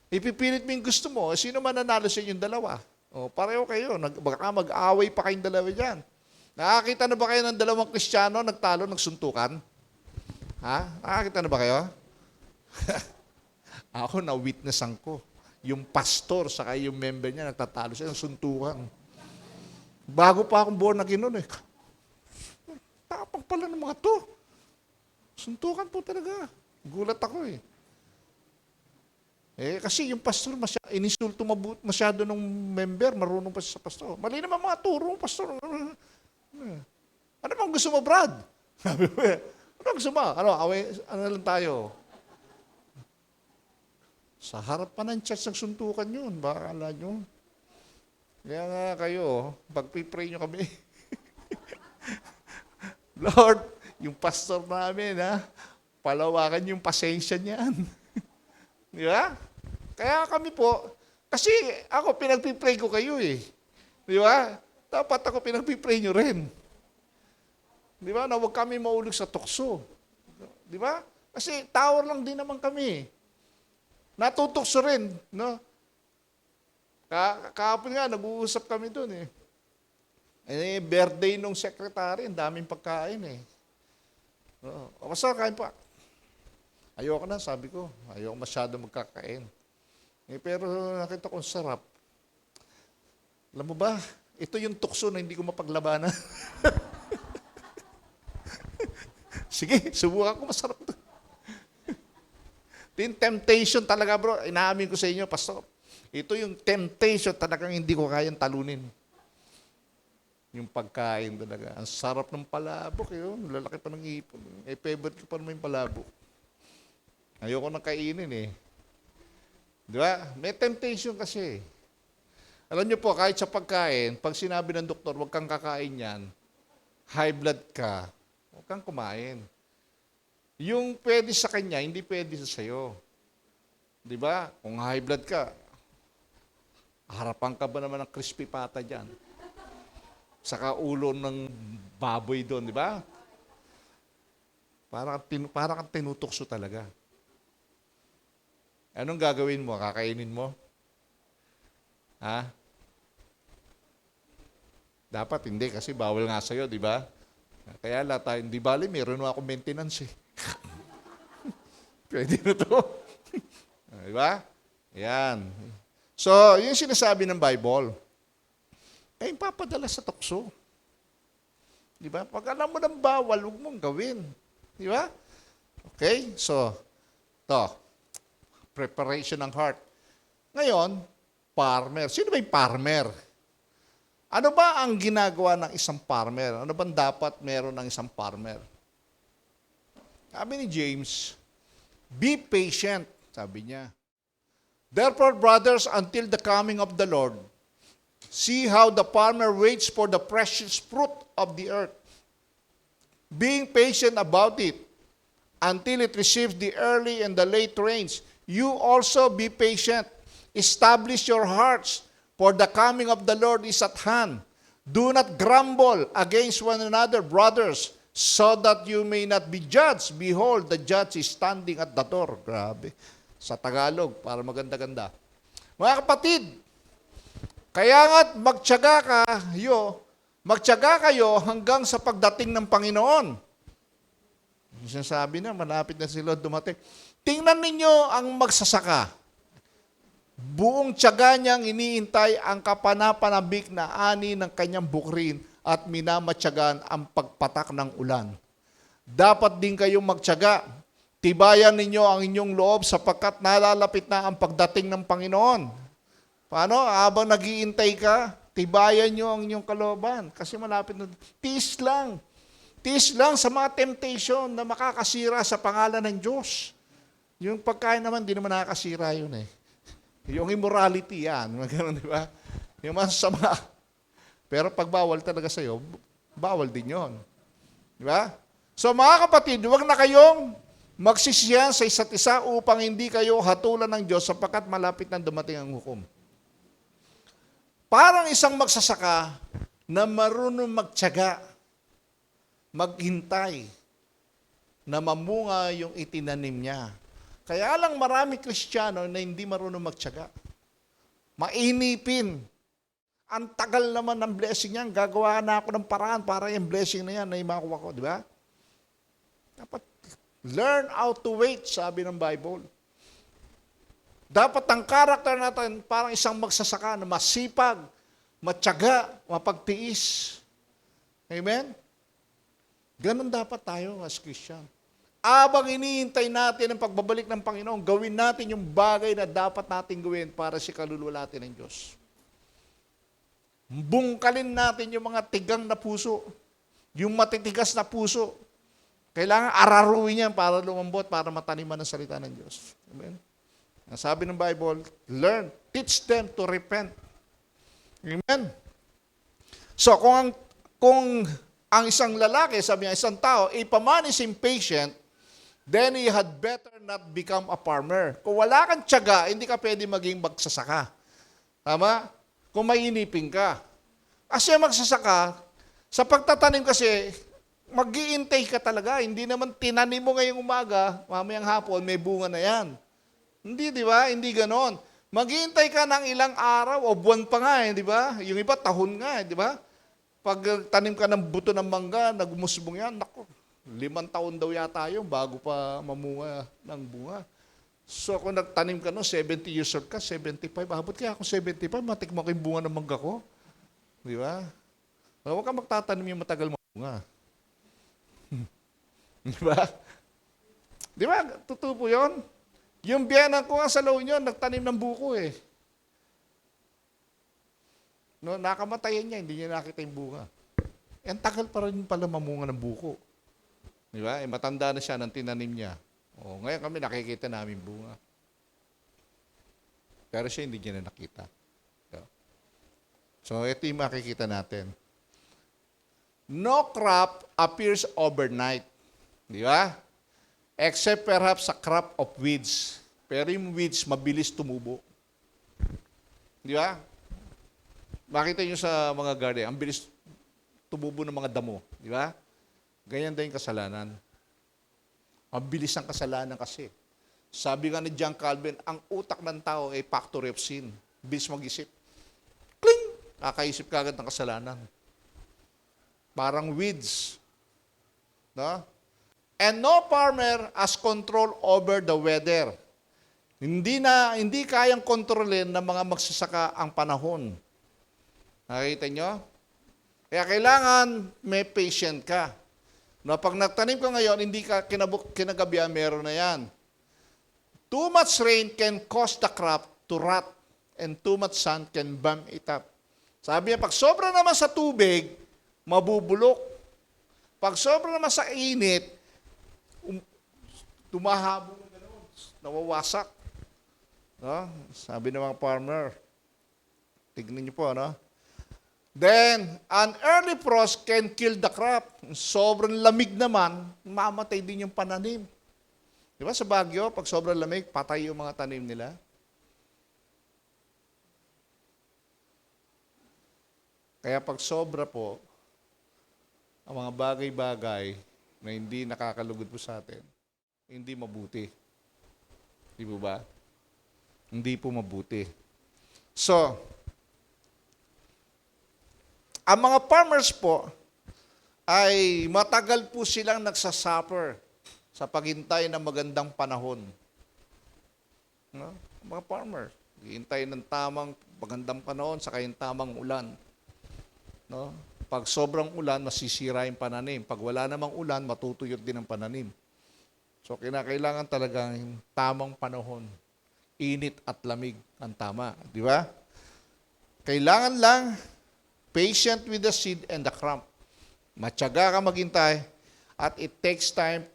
Ipipilit mo yung gusto mo, sino mananalo sa inyong dalawa? O, pareho kayo, baka mag-away pa kayong dalawa dyan. Nakakita na ba kayo ng dalawang Kristiyano nagtalo, nagsuntukan? Ha? Nakakita na ba kayo? Ako, na-witnessan ko. Yung pastor, saka yung member niya, nagtatalo siya ng suntukan. Bago pa akong born again nun eh. Tapang pala ng mga to. Suntukan po talaga. Gulat ako eh. Kasi yung pastor, inisulto masyado ng member, marunong pa siya sa pastor. Mali naman mga turo ng pastor. Ano bang gusto mo, Brad? Ano gusto mo? Ano lang tayo? Sa harap pa ng church nagsuntukan yun. Baka alam nyo. Kaya nga kayo, pag-pray nyo kami. Lord, yung pastor namin, palawakan yung pasensya niyan. Di ba? Kaya kami po, kasi ako pinag-pray ko kayo eh. Di ba? Dapat ako pinag-pray nyo rin. Di ba? Na huwag kami maulog sa tukso. Di ba? Kasi tower lang din naman kami. Natutokso rin, no? Kahapon nga, nag-uusap kami doon eh. Birthday nung secretary, ang daming pagkain eh. Basta kain pa. Ayoko na, sabi ko. Ayoko masyado magkakain. Pero nakita ko sarap. Alam mo ba, ito yung tukso na hindi ko mapaglabanan. Sige, subukan ko, masarap to. Ito yung temptation talaga bro. Inaamin ko sa inyo, pastor. Ito yung temptation talagang hindi ko kayang talunin. Yung pagkain talaga. Ang sarap ng palabok. Lalaki pa ng ipon. Favorite ko pa naman yung palabok. Ayoko nang kainin eh. Di ba? May temptation kasi. Alam niyo po, kahit sa pagkain, pag sinabi ng doktor, huwag kang kakain yan, high blood ka, huwag kang kumain. Yung pwede sa kanya, hindi pwede sa sayo. Di ba? Kung high blood ka, harapan ka ba naman ng crispy pata dyan? Saka ulo ng baboy doon, di ba? Para kang tinutokso talaga. Anong gagawin mo? Kakainin mo? Ha? Dapat hindi kasi bawal nga sa'yo, di ba? Kaya tayo, hindi bali, meron ako maintenance eh. Pwede na to. Di ba? Yan. So, yung sinasabi ng Bible, ay papadala sa tukso. Di ba? Pag alam mo ng bawal, huwag mong gawin. Di ba? Okay? So, to. Preparation ng heart. Ngayon, farmer. Sino ba yung farmer? Ano ba ang ginagawa ng isang farmer? Ano bang dapat meron ng isang farmer? Sabi ni James, be patient, sabi niya. Therefore, brothers, until the coming of the Lord, see how the farmer waits for the precious fruit of the earth, being patient about it, until it receives the early and the late rains. You also be patient. Establish your hearts, for the coming of the Lord is at hand. Do not grumble against one another, brothers, so that you may not be judged. Behold, the judge is standing at the door. Grabe. Sa Tagalog, para maganda-ganda. Mga kapatid, kaya nga't magtiyaga kayo hanggang sa pagdating ng Panginoon. Sinasabi na, malapit na si Lord dumating. Tingnan ninyo ang magsasaka. Buong tiyaga niyang iniintay ang kapanapanabik na ani ng kanyang bukrin at minamatyagan ang pagpatak ng ulan. Dapat din kayong magtiyaga. Tibayan ninyo ang inyong loob sapagkat nalalapit na ang pagdating ng Panginoon. Paano? Habang nag-iintay ka, tibayan nyo ang inyong kalooban kasi malapit na. Tiis lang. Tiis lang sa mga temptation na makakasira sa pangalan ng Diyos. Yung pagkain naman, di naman nakakasira yun eh. Yung immorality yan. Ganun, di ba? Yung masama. Pero pag bawal talaga sa'yo, bawal din yon. Di ba? So mga kapatid, huwag na kayong magsisiyan sa isa't isa upang hindi kayo hatulan ng Diyos sapagkat malapit na dumating ang hukom. Parang isang magsasaka na marunong magtiyaga, maghintay, na mamunga yung itinanim niya. Kaya lang marami Kristiyano na hindi marunong magtiyaga. Mainipin. Ang tagal naman ng blessing niyan, gagawa na ako ng paraan para yung blessing na yan na imakuha ko, di ba? Dapat learn how to wait, sabi ng Bible. Dapat ang karakter natin parang isang magsasaka na masipag, matyaga, mapagtiis. Amen? Ganon dapat tayo as Christian. Abang iniintay natin ang pagbabalik ng Panginoon, gawin natin yung bagay na dapat natin gawin para si kaluluwa natin ng Diyos. Bungkalin natin yung mga tigang na puso, yung matitigas na puso. Kailangan araruin yan para lumambot, para mataniman ang salita ng Diyos. Amen? Ang sabi ng Bible, learn, teach them to repent. Amen? So, kung ang isang lalaki, sabi niya, isang tao, if a man is impatient, then he had better not become a farmer. Kung wala kang tiyaga, hindi ka pwede maging magsasaka. Tama? Kung mainipin ka. Kasi magsasaka, sa pagtatanim kasi, mag-iintay ka talaga. Hindi naman tinanim mo ngayong umaga, mamayang hapon, may bunga na yan. Hindi, di ba? Hindi ganon. Mag-iintay ka ng ilang araw o buwan pa nga, di ba? Yung iba, tahon nga, di ba? Pag tanim ka ng buto ng mangga, nagmusbong yan, naku, 5 taon daw yata yun bago pa mamunga ng bunga. So kung nagtanim ka no, 70 years old ka, 75, abot kaya akong 75, matikman ko yung bunga ng mangga ko. Di ba? Huwag ka magtatanim yung matagal mamunga. Di ba? Di ba? Totoo po yun. Yung biyanan ko nga sa La Union, nagtanim ng buko eh. No, nakamatayan niya, hindi niya nakita yung bunga. Ang tagal pa rin pala mamunga ng buko. Di ba? Matanda na siya ng tinanim niya. O, ngayon kami nakikita namin bunga. Pero siya hindi niya na nakita. So, ito yung makikita natin. No crop appears overnight. Di ba? Except perhaps a crop of weeds. Pero yung weeds, mabilis tumubo. Di ba? Makita nyo sa mga garden, ang bilis tumubo ng mga damo. Di ba? Ganyan din yung kasalanan. Ang bilis ng kasalanan kasi. Sabi nga ni John Calvin, ang utak ng tao ay factory of sin. Bilis mag-isip. Kling! Kakaisip ka agad ng kasalanan. Parang weeds. No? And no farmer has control over the weather. Hindi kayang kontrolin ng mga magsasaka ang panahon. Nakita nyo? Kaya kailangan may patient ka. No, pag nagtanim ka ngayon, hindi ka kinagabihan, meron na yan. Too much rain can cause the crop to rot and too much sun can burn it up. Sabi niya, pag sobra naman sa tubig, mabubulok. Pag sobra naman sa init, tumahabol na gano'n, nawawasak. No? Sabi ng mga farmer, tignan niyo po, no? Then, an early frost can kill the crop. Sobrang lamig naman, mamatay din yung pananim. Di ba sa Baguio, pag sobrang lamig, patay yung mga tanim nila. Kaya pag sobra po, ang mga bagay-bagay na hindi nakakalugod po sa atin, hindi mabuti. Di ba? Hindi po mabuti. So, ang mga farmers po ay matagal po silang nagsasuffer sa paghintay ng magandang panahon. No? Mga farmers, hihintay ng tamang magandang panahon sa kayong tamang ulan. No? Pag sobrang ulan, masisira yung pananim. Pag wala namang ulan, matutuyot din ang pananim. So, kinakailangan talagang tamang panahon. Init at lamig ang tama. Di ba? Kailangan lang patient with the seed and the crop. Matyaga ka maghintay at it takes time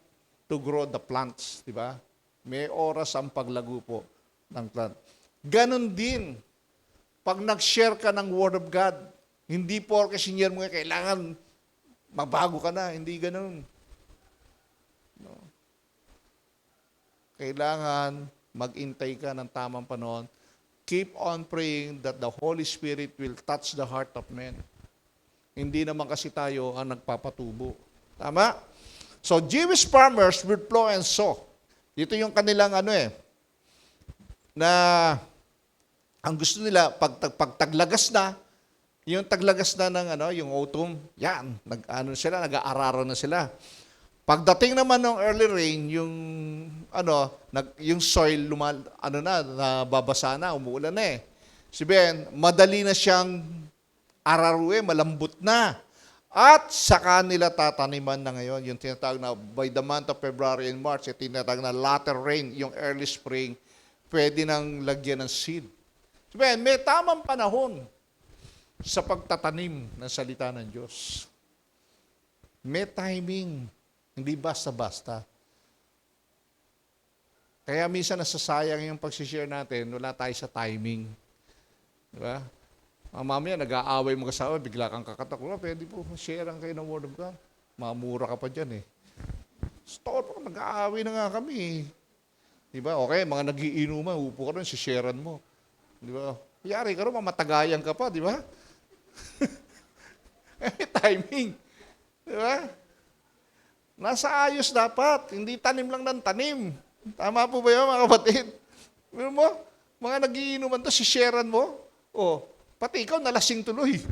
to grow the plants. Di ba? May oras ang paglago po ng plant. Ganon din, pag nag-share ka ng Word of God, hindi porke sinyer mo kailangan mabago ka na. Hindi ganon. No. Kailangan mag-intay ka ng tamang panahon. Keep on praying that the Holy Spirit will touch the heart of men. Hindi naman kasi tayo ang nagpapatubo. Tama? So, Jewish farmers would plow and sow. Dito yung kanilang na ang gusto nila, pag taglagas na, yung taglagas na ng yung autumn, yan, nag-aararo na sila. Pagdating naman ng early rain, yung soil nababasa na, umuulan na eh. Sabihin, madali na siyang araruin, malambot na. At saka nila tataniman na ngayon, yung tinatawag na by the month of February and March, yung tinatawag na latter rain, yung early spring, pwede nang lagyan ng seed. Sabihin, may tamang panahon sa pagtatanim ng salita ng Diyos. May timing. Hindi basta-basta. Kaya minsan nasasayang yung pagsishare natin, wala tayo sa timing. Diba? Mamaya nag-aaway mo kasawa, bigla kang kakatak. Pwede po, share ang kayo ng Word of God. Mamura ka pa dyan eh. Store po, nag-aaway na nga kami. Diba? Okay, mga nagiinuman, upo ka rin, sisharean mo. Diba? Yari ka rin, mamatagayan ka pa, di ba? Timing. Di ba? Nasa ayos dapat. Hindi tanim lang ng tanim. Tama po ba yun, mga kapatid? Pero mo, mga nagiinuman to, sisharean mo. Pati ikaw, nalasing tuloy.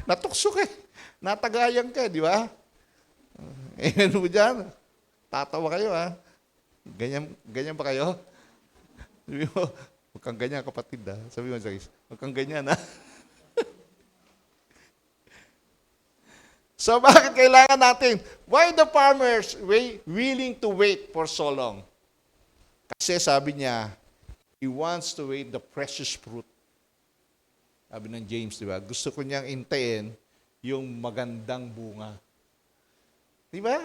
Natuksok eh. Natagayan ka, di ba? Ano mo dyan? Tatawa kayo, ha? Ganyan ba kayo? Sabi mo, huwag kang ganyan, kapatid, ha? Sabi mo, huwag kang ganyan, ha? So, bakit kailangan natin? Why the farmers willing to wait for so long? Kasi sabi niya, he wants to wait the precious fruit. Sabi ng James, di ba? Gusto ko niyang intayin yung magandang bunga. Di ba?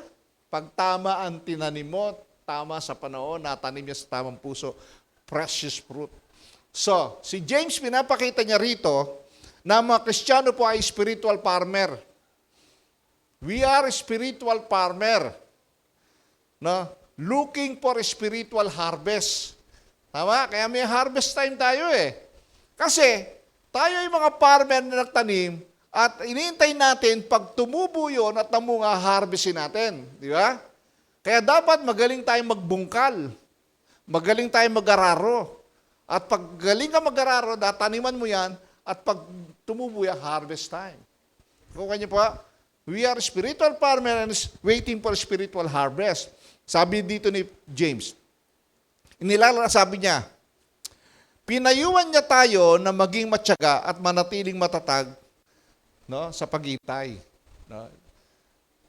Pag tama ang tinanim mo, tama sa panahon, natanim niya sa tamang puso, precious fruit. So, si James, pinapakita niya rito na mga Kristiyano po ay spiritual farmer. We are spiritual farmer. No? Looking for spiritual harvest. Tama? Kaya may harvest time tayo eh. Kasi, tayo ay mga farmer na nagtanim at inintay natin pag tumubo yun at namunga, harvestin natin. Di ba? Kaya dapat magaling tayong magbungkal. Magaling tayong mag-araro. At pag galing ka mag-araro, taniman mo yan, at pag tumubo yan, harvest time. Kung kanya po, we are spiritual farmer and waiting for spiritual harvest. Sabi dito ni James, sabi niya, pinayuhan niya tayo na maging matyaga at manatiling matatag sa paghintay. No?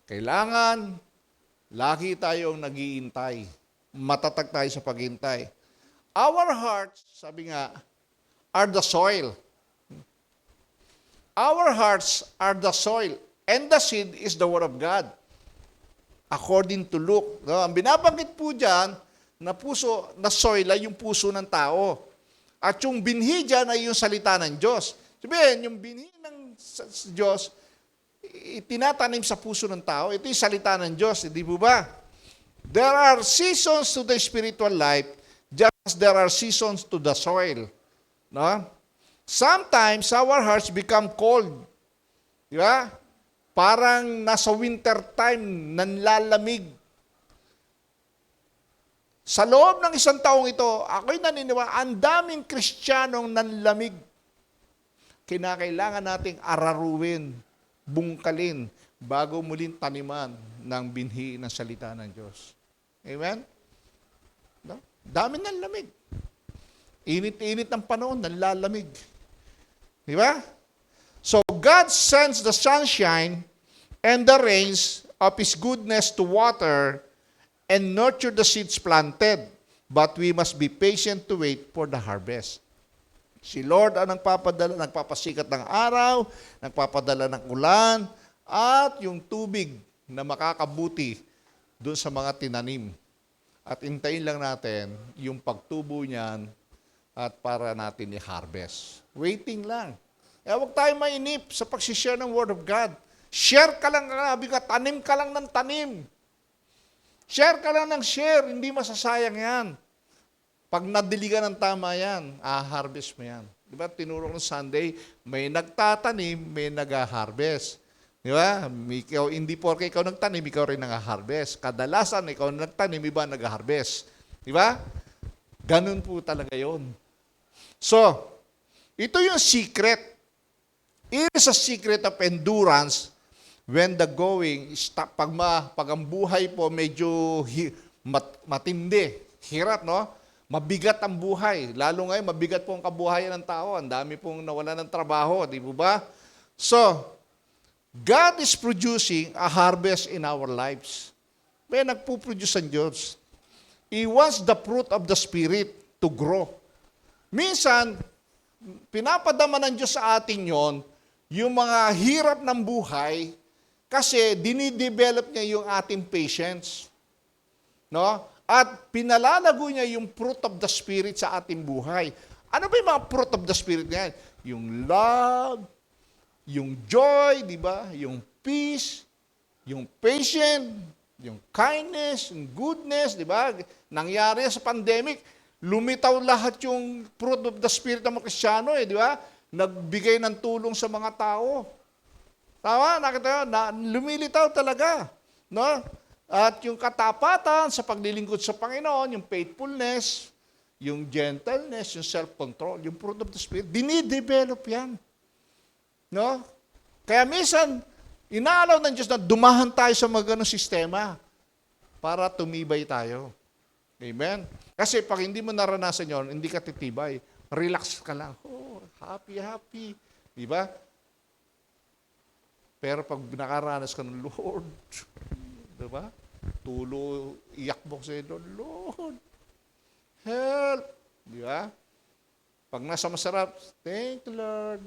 Kailangan, lagi tayong nag-iintay. Matatag tayo sa paghintay. Our hearts, sabi nga, are the soil. Our hearts are the soil. And the seed is the Word of God. According to Luke. No? Ang binabanggit po dyan, na puso, na soil ay yung puso ng tao. At yung binhi dyan ay yung salita ng Diyos. Sabihin, yung binhi ng Diyos, itinatanim sa puso ng tao. Ito yung salita ng Diyos. Hindi po ba? There are seasons to the spiritual life, just as there are seasons to the soil. No? Sometimes, our hearts become cold. Di ba? Parang nasa winter time, nanlalamig. Sa loob ng isang taong ito, ako'y naniniwala, ang daming Kristiyanong nanlamig. Kinakailangan nating araruin, bungkalin, bago muling taniman ng binhi ng salita ng Diyos. Amen? No? Dami nanlamig. Init-init ng panahon, nanlalamig. Di ba? So, God sends the sunshine and the rains of His goodness to water and nurture the seeds planted. But we must be patient to wait for the harvest. Si Lord ang nagpapasikat ng araw, nagpapadala ng ulan, at yung tubig na makakabuti doon sa mga tinanim. At intayin lang natin yung pagtubo niyan at para natin i-harvest. Waiting lang. Huwag tayo mainip sa pag-share ng Word of God. Share ka lang, tanim ka lang ng tanim. Share ka lang ng share, hindi masasayang yan. Pag nadiligan ng tama yan, harvest mo yan. Di ba, tinuro ng Sunday, may nagtatanim, may nag-harvest. Di ba? Hindi porke ikaw nagtanim, ikaw rin nag-harvest. Kadalasan, ikaw nagtanim, iba nag-harvest. Di ba? Ganun po talaga yun. So, ito yung secret. It is a secret of endurance when the going is pag ang buhay po medyo matindi, hirap, no? Mabigat ang buhay. Lalo ngayon, mabigat po ang kabuhayan ng tao. Ang dami pong nawala ng trabaho, di ba? So, God is producing a harvest in our lives. May nagpuproduce ang Diyos. He wants the fruit of the Spirit to grow. Minsan, pinapadama ng Diyos sa atin yon, yung mga hirap ng buhay, kasi dinidevelop niya yung ating patience. No? At pinalalago niya yung fruit of the Spirit sa ating buhay. Ano ba yung mga fruit of the Spirit niyan? Yung love, yung joy, di ba? Yung peace, yung patience, yung kindness, yung goodness, di ba? Nangyari sa pandemic, lumitaw lahat yung fruit of the Spirit ng mga Kristiyano, di ba? Nagbigay ng tulong sa mga tao. Tama? Nakita na lumilitaw talaga. No? At yung katapatan sa paglilingkod sa Panginoon, yung faithfulness, yung gentleness, yung self-control, yung fruit of the Spirit, dinidevelop yan. No? Kaya minsan, inaalaw ng Diyos na dumahan tayo sa mga ganong sistema para tumibay tayo. Amen? Kasi pag hindi mo naranasan yon, hindi ka titibay. Relax ka lang. Oh, happy. Di ba? Pero pag nakaranas ka ng Lord, di ba? Tulo, iyak mo sa Lord, help. Di ba? Pag nasa masarap, thank you, Lord.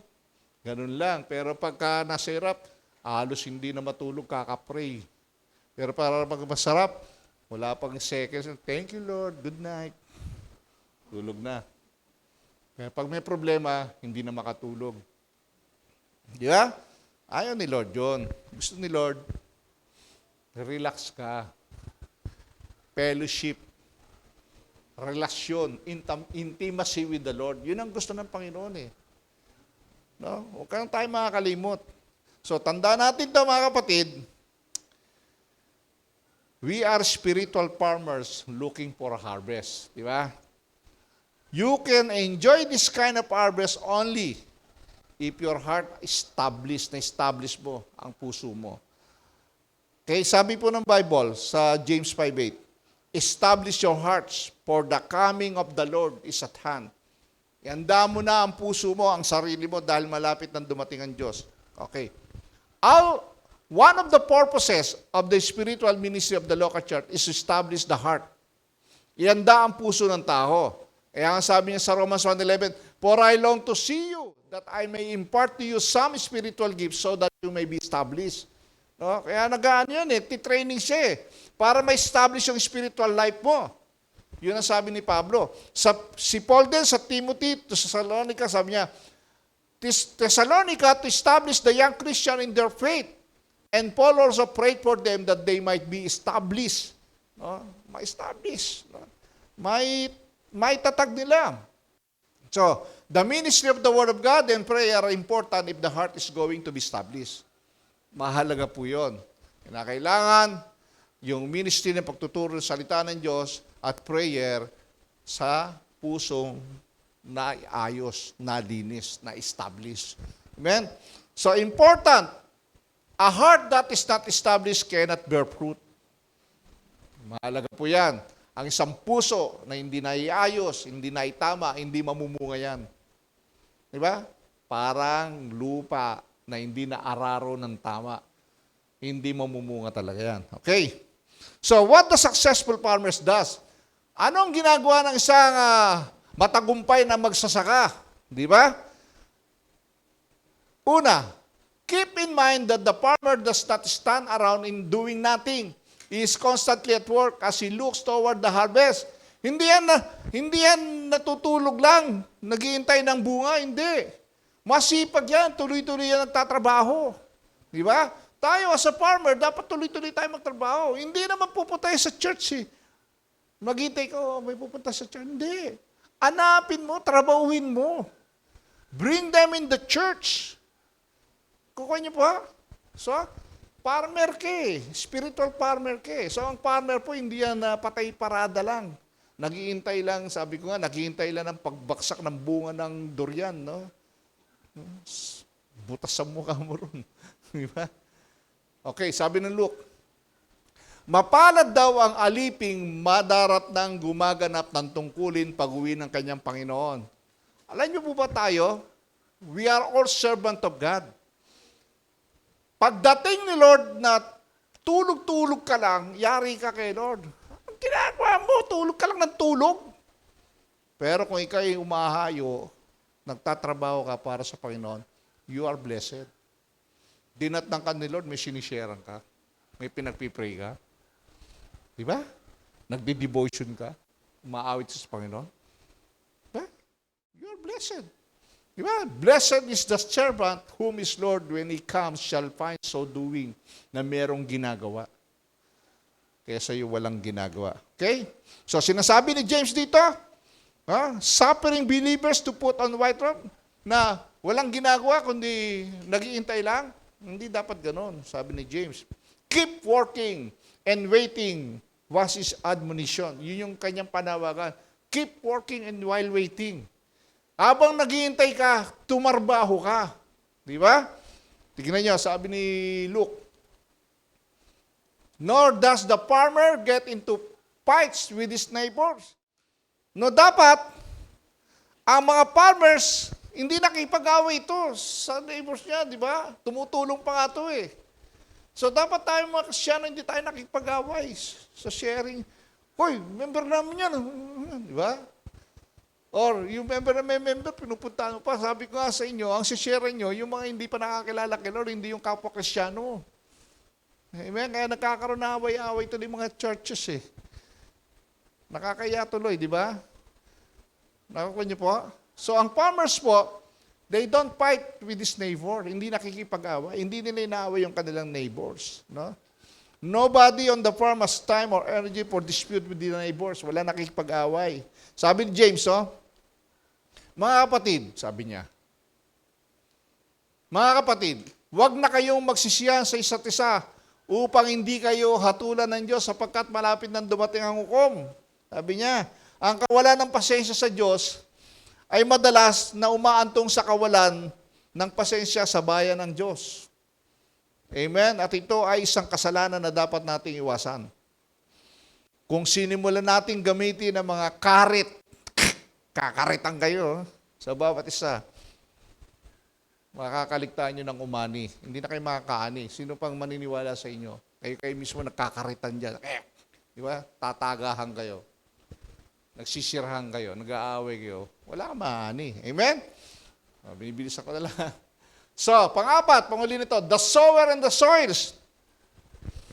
Ganun lang. Pero pagka nasirap, halos hindi na matulog, kakapray. Pero para pag masarap, wala pang seconds, thank you, Lord, good night. Tulog na. Kaya pag may problema, hindi na makatulog. Di ba? Ayaw ni Lord yun. Gusto ni Lord, relax ka. Fellowship. Relasyon. Intimacy with the Lord. Yun ang gusto ng Panginoon eh. No? Huwag kang tayo makakalimot. So, tandaan natin ito mga kapatid. We are spiritual farmers looking for a harvest. Di ba? You can enjoy this kind of harvest only if your heart na-establish mo ang puso mo. Okay, sabi po ng Bible sa James 5:8, establish your hearts, for the coming of the Lord is at hand. Ihanda mo na ang puso mo, ang sarili mo, dahil malapit nang dumating ang Diyos. Okay. One of the purposes of the spiritual ministry of the local church is to establish the heart. Ihanda ang puso ng tao. Kaya ang sabi niya sa Romans 1:11, for I long to see you, that I may impart to you some spiritual gifts so that you may be established. No? Kaya nag-ano yun titraining siya para ma-establish yung spiritual life mo. Yun ang sabi ni Pablo. Si Paul din sa Timothy, to Thessalonica, sabi niya, Thessalonica to establish the young Christian in their faith. And Paul also prayed for them that they might be established. No? Ma-establish. No? May tatag nila. So, the ministry of the Word of God and prayer are important if the heart is going to be established. Mahalaga po yun. Kailangan yung ministry ng pagtuturo sa salita ng Diyos at prayer sa pusong naayos, nalinis, na-establish. Amen? So, important. A heart that is not established cannot bear fruit. Mahalaga po yan. Ang isang puso na hindi naiayos, hindi naitama, hindi mamumunga yan. Di ba? Parang lupa na hindi naararo ng tama. Hindi mamumunga talaga yan. Okay. So, what the successful farmers does? Ano ang ginagawa ng isang matagumpay na magsasaka? Di ba? Una, keep in mind that the farmer does not stand around in doing nothing. He is constantly at work as he looks toward the harvest. Hindi yan natutulog lang, naghihintay ng bunga, hindi. Masipag yan, tuloy-tuloy yan nagtatrabaho. Di ba? Tayo as a farmer, dapat tuloy-tuloy tayo magtrabaho. Hindi naman pupunta sa church eh. Maghintay ko, may pupunta sa church. Hindi. Hanapin mo, trabahuin mo. Bring them in the church. Kukuha niyo po ha? So, farmer ka eh. Spiritual farmer ka eh. So, ang farmer po, hindi yan patay-parada lang. Naghihintay lang, sabi ko nga, naghihintay lang ng pagbaksak ng bunga ng durian, no? Butas sa mukha mo ron. Di ba? Okay, sabi ng Luke, mapalad daw ang aliping madarat ng gumaganap ng tungkulin pag-uwi ng kanyang Panginoon. Alam niyo po ba tayo? We are all servant of God. Pagdating ni Lord na tulog-tulog ka lang, yari ka kay Lord. Ang ginagawa mo, tulog ka lang ng tulog. Pero kung ikaw ay umahayo, nagtatrabaho ka para sa Panginoon, you are blessed. Dinatnan ka ni Lord, may sinisharean ka. May pinagpipray ka. Di ba? Nagdi-devotion ka. Umaawit sa Panginoon. Diba? You are blessed. Di ba? Blessed is the servant whom his Lord when he comes shall find so doing na merong ginagawa. Kaya sa iyo walang ginagawa. Okay? So sinasabi ni James dito, suffering believers to put on white robe na walang ginagawa kundi nag-iintay lang. Hindi dapat ganon, sabi ni James. Keep working and waiting was his admonition. Yun yung kanyang panawagan. Keep working and while waiting. Habang naghihintay ka, tumarbaho ka. Di ba? Tignan niyo, sabi ni Luke, nor does the farmer get into fights with his neighbors. No, dapat, ang mga farmers, hindi nakipag-away ito sa neighbors niya, di ba? Tumutulong pa nga ito eh. So, dapat tayo mga Kristyano, hindi tayo nakipag-away sa sharing. Hoy, member namin yan. Di ba? Or, yung member na may member, pinupuntahan mo pa. Sabi ko nga sa inyo, ang share nyo, yung mga hindi pa nakakilala kay Lord, hindi yung kapwa Kristyano. Amen? Kaya nagkakaroon na away-away tuloy mga churches eh. Nakakaya tuloy, di ba? Nakakuha niyo po? So, ang farmers po, they don't fight with his neighbor. Hindi nakikipag-away. Hindi nila inaaway yung kanilang neighbors. No? Nobody on the farm has time or energy for dispute with the neighbors. Wala nakikipag-away. Sabi ni James, mga kapatid, sabi niya, mga kapatid, huwag na kayong magsisiyahan sa isa't isa upang hindi kayo hatulan ng Diyos sapagkat malapit nang dumating ang hukom. Sabi niya, ang kawalan ng pasensya sa Diyos ay madalas na umaantong sa kawalan ng pasensya sa bayan ng Diyos. Amen? At ito ay isang kasalanan na dapat nating iwasan. Kung sinimulan natin gamitin ng mga karit, kakaritan kayo sa bawat isa, makakaligtaan nyo ng umani. Hindi na kayo makakaani. Sino pang maniniwala sa inyo? Kayo mismo nagkakaritan dyan. Di ba? Tatagahan kayo. Nagsisirahan kayo. Nag-aaway kayo. Wala kang maani. Amen? Binibilis ako na lang. So, pang-apat, panguli nito, the sower and the soils.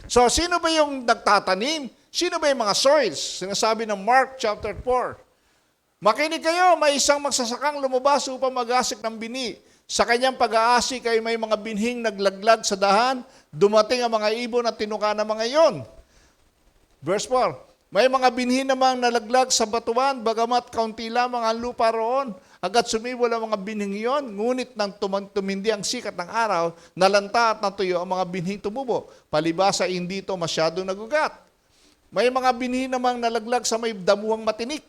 So, sino ba yung nagtatanim? Sino ba yung mga soils? Sinasabi ng Mark chapter 4. Makinig kayo, may isang magsasakang lumabas upang mag-asik ng bini. Sa kanyang pag-aasik ay may mga binhing naglaglag sa dahan. Dumating ang mga ibon at tinuka ng mga iyon. Verse 4. May mga binhi namang nalaglag sa batuan, bagamat kaunti lamang ang lupa roon. Agad sumibol ang mga binhing iyon, ngunit nang tumindi ang sikat ng araw, nalanta at natuyo ang mga binhing tumubo. Palibasa hindi ito masyadong nagugat. May mga binhi namang nalaglag sa may damuhang matinik.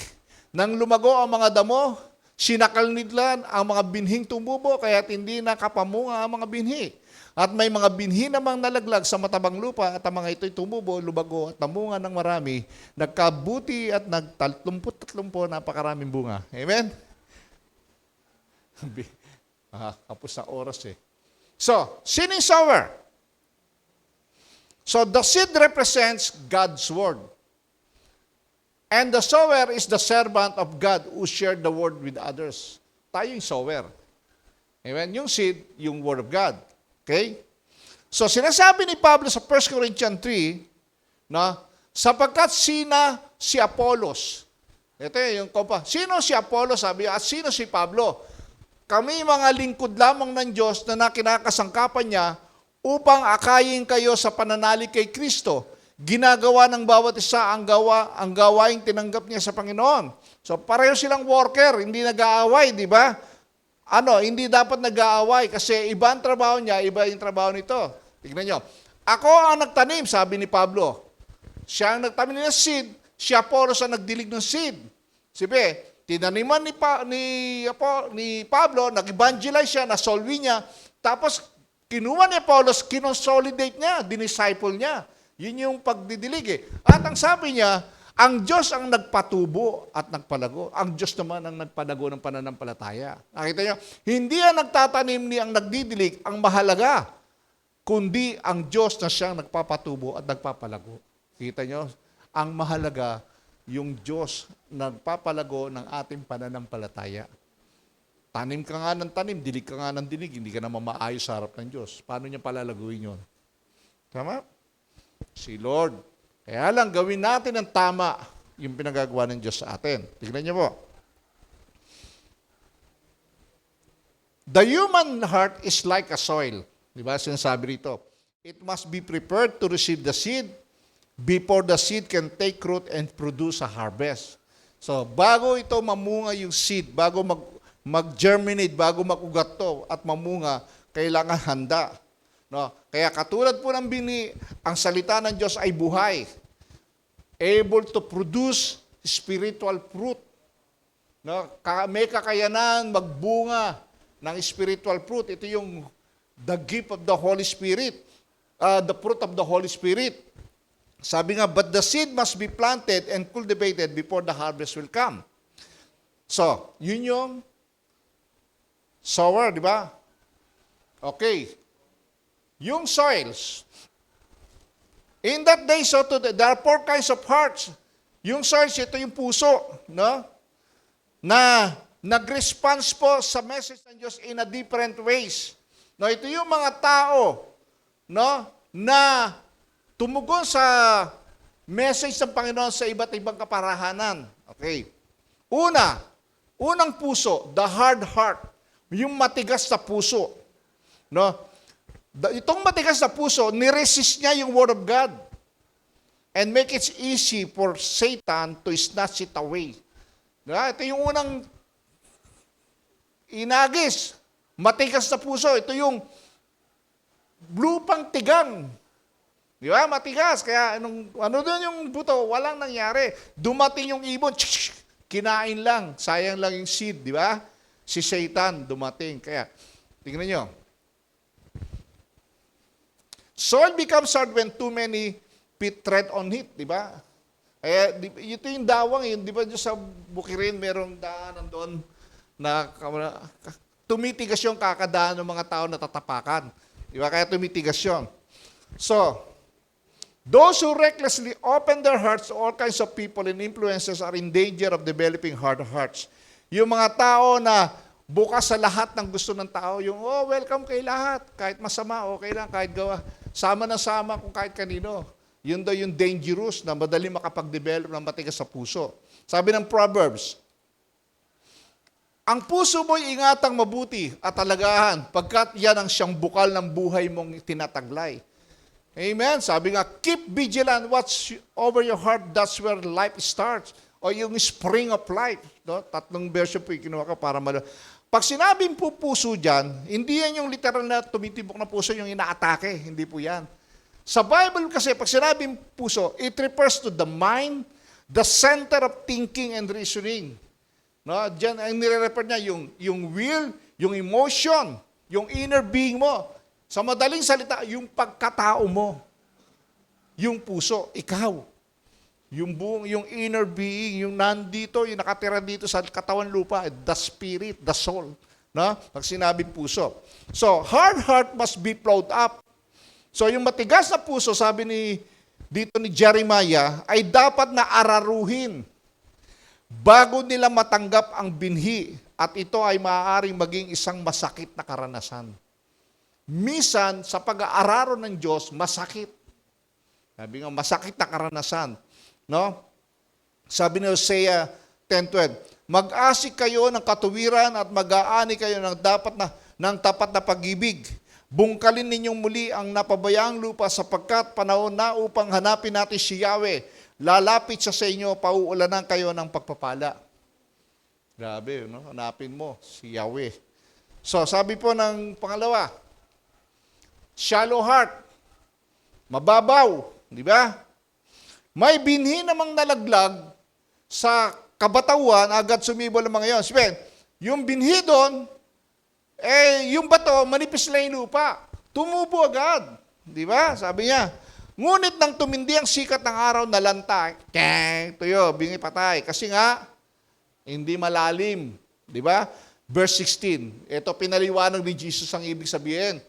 Nang lumago ang mga damo, sinakalnidlan ang mga binhing tumubo, kaya't hindi nakapamunga ang mga binhi. At may mga binhi namang nalaglag sa matabang lupa at ang mga ito'y tumubo, lubago at namunga ng marami, nagkabuti at nagtatlumput-tatlumpo napakaraming bunga. Amen? Kapos na oras eh. So, sino yung sower? So, the seed represents God's word. And the sower is the servant of God who shared the word with others. Tayo yung sower. Amen? Yung seed, yung word of God. Okay? So, sinasabi ni Pablo sa 1 Corinthians 3, sapagkat sina si Apollos, Ito yung kompa. Sino si Apollo, sabi, at sino si Pablo? Kami mga lingkod lamang ng Diyos na nakinakasangkapan niya upang akayin kayo sa pananalig kay Kristo. Ginagawa ng bawat isa ang gawaing tinanggap niya sa Panginoon. So pareho silang worker, hindi nag-aaway, di ba? Hindi dapat nag-aaway kasi iba ang trabaho niya, iba yung trabaho nito. Tignan nyo. Ako ang nagtanim, sabi ni Pablo. Siya ang nagtanim ng seed, si Apollos ang nagdilig ng seed. Sabi, tinaniman ni Pablo, nag-evangelize siya, nasolve niya, tapos kinuha ni Apollos, kinonsolidate niya, dinisciple niya. Yun yung pagdidilig eh. At ang sabi niya, ang Diyos ang nagpatubo at nagpalago. Ang Diyos naman ang nagpalago ng pananampalataya. Nakita niyo? Hindi ang nagtatanim ni ang nagdidilig ang mahalaga, kundi ang Diyos na siyang nagpapatubo at nagpapalago. Kita niyo? Ang mahalaga, yung Diyos nagpapalago ng ating pananampalataya. Tanim ka nga ng tanim, dilig ka nga ng dilig, hindi ka naman maayos sa harap ng Diyos. Paano niya palalaguin yun? Tama? Si Lord. Kaya lang, gawin natin ang tama yung pinagagawa ng Diyos sa atin. Tignan niyo po. The human heart is like a soil. Di ba? Sinasabi rito. It must be prepared to receive the seed before the seed can take root and produce a harvest. So, bago ito mamunga yung seed, bago mag-germinate, bago mag-ugat to at mamunga, kailangan handa. No? Kaya katulad po ng bini, ang salita ng Diyos ay buhay. Able to produce spiritual fruit. No? May kakayanan magbunga ng spiritual fruit. Ito yung the gift of the Holy Spirit. The fruit of the Holy Spirit. Sabi nga, but the seed must be planted and cultivated before the harvest will come. So, yun yung sower, di ba? Okay. Yung soils. In that day, so today, there are 4 kinds of hearts. Yung soils, ito yung puso, no? Na nag-response po sa message ng Diyos in a different ways. No, ito yung mga tao, no, na tumugon sa message ng Panginoon sa iba't ibang kaparahanan. Okay. Unang puso, the hard heart, yung matigas na puso. No? Itong matigas na puso, niresist niya yung Word of God and make it easy for Satan to snatch it away. Diba? Ito yung unang inagis. Matigas na puso. Ito yung lupang tigang. Di ba? Matigas. Kaya ano doon yung buto, walang nangyari. Dumating yung ibon, kinain lang. Sayang lang yung seed. Di ba? Si Satan dumating. Kaya, tingnan nyo. Soil becomes hard when too many feet tread on it, di ba? Ito yung dawang, yun, di ba sa Bukirin, merong daanan doon na tumitigas yung kakadaan ng mga tao na tatapakan. Di ba? Kaya tumitigas yun. So, those who recklessly open their hearts to all kinds of people and influences are in danger of developing hard hearts. Yung mga tao na bukas sa lahat ng gusto ng tao, yung, welcome kay lahat. Kahit masama, okay lang, kahit gawa. Sama na sama kung kahit kanino. Yun daw yung dangerous na madali makapag-develop ng matigas sa puso. Sabi ng Proverbs, ang puso mo'y ingatang mabuti at alagahan, pagkat yan ang siyang bukal ng buhay mong tinataglay. Amen? Sabi nga, keep vigilant, watch over your heart, that's where life starts. O yung spring of life. No? 3 version po yung kinuha ka para Pag sinabing po puso dyan, hindi yan yung literal na tumitibok na puso yung inaatake. Hindi po yan. Sa Bible kasi, pag sinabing puso, it refers to the mind, the center of thinking and reasoning. No? Diyan, ang nire-refer niya yung will, yung emotion, yung inner being mo. Sa madaling salita, yung pagkatao mo. Yung puso, ikaw. Yung buong, yung inner being, yung nandito, yung nakatira dito sa katawan lupa, the spirit, the soul. No? Pag sinabing puso. So, hard heart must be plowed up. So, yung matigas na puso, sabi dito ni Jeremiah, ay dapat na araruhin bago nila matanggap ang binhi at ito ay maaaring maging isang masakit na karanasan. Minsan, sa pag-aararo ng Diyos, masakit. Sabi nga, masakit na karanasan. No? Sabi ni Hosea 10:12. Mag-asik kayo ng katuwiran at mag-aani kayo ng tapat na pag-ibig. Bungkalin ninyong muli ang napabayaang lupa sapagkat panahon na upang hanapin natin si Yahweh. Lalapit siya sa inyo, pauulanan kayo ng pagpapala. Grabe, no? Hanapin mo si Yahweh. So, sabi po ng pangalawa, shallow heart, mababaw, di ba? May binhi namang nalaglag sa kabatawan, agad sumibol ang mga yon. Sabi, yung binhi doon, yung bato, manipis lang yung lupa. Tumubo agad. Di ba? Sabi niya, ngunit nang tumindi ang sikat ng araw na lanta, tuyo, bingi patay. Kasi nga, hindi malalim. Di ba? Verse 16. Ito pinaliwanag ni Jesus ang ibig sabihin.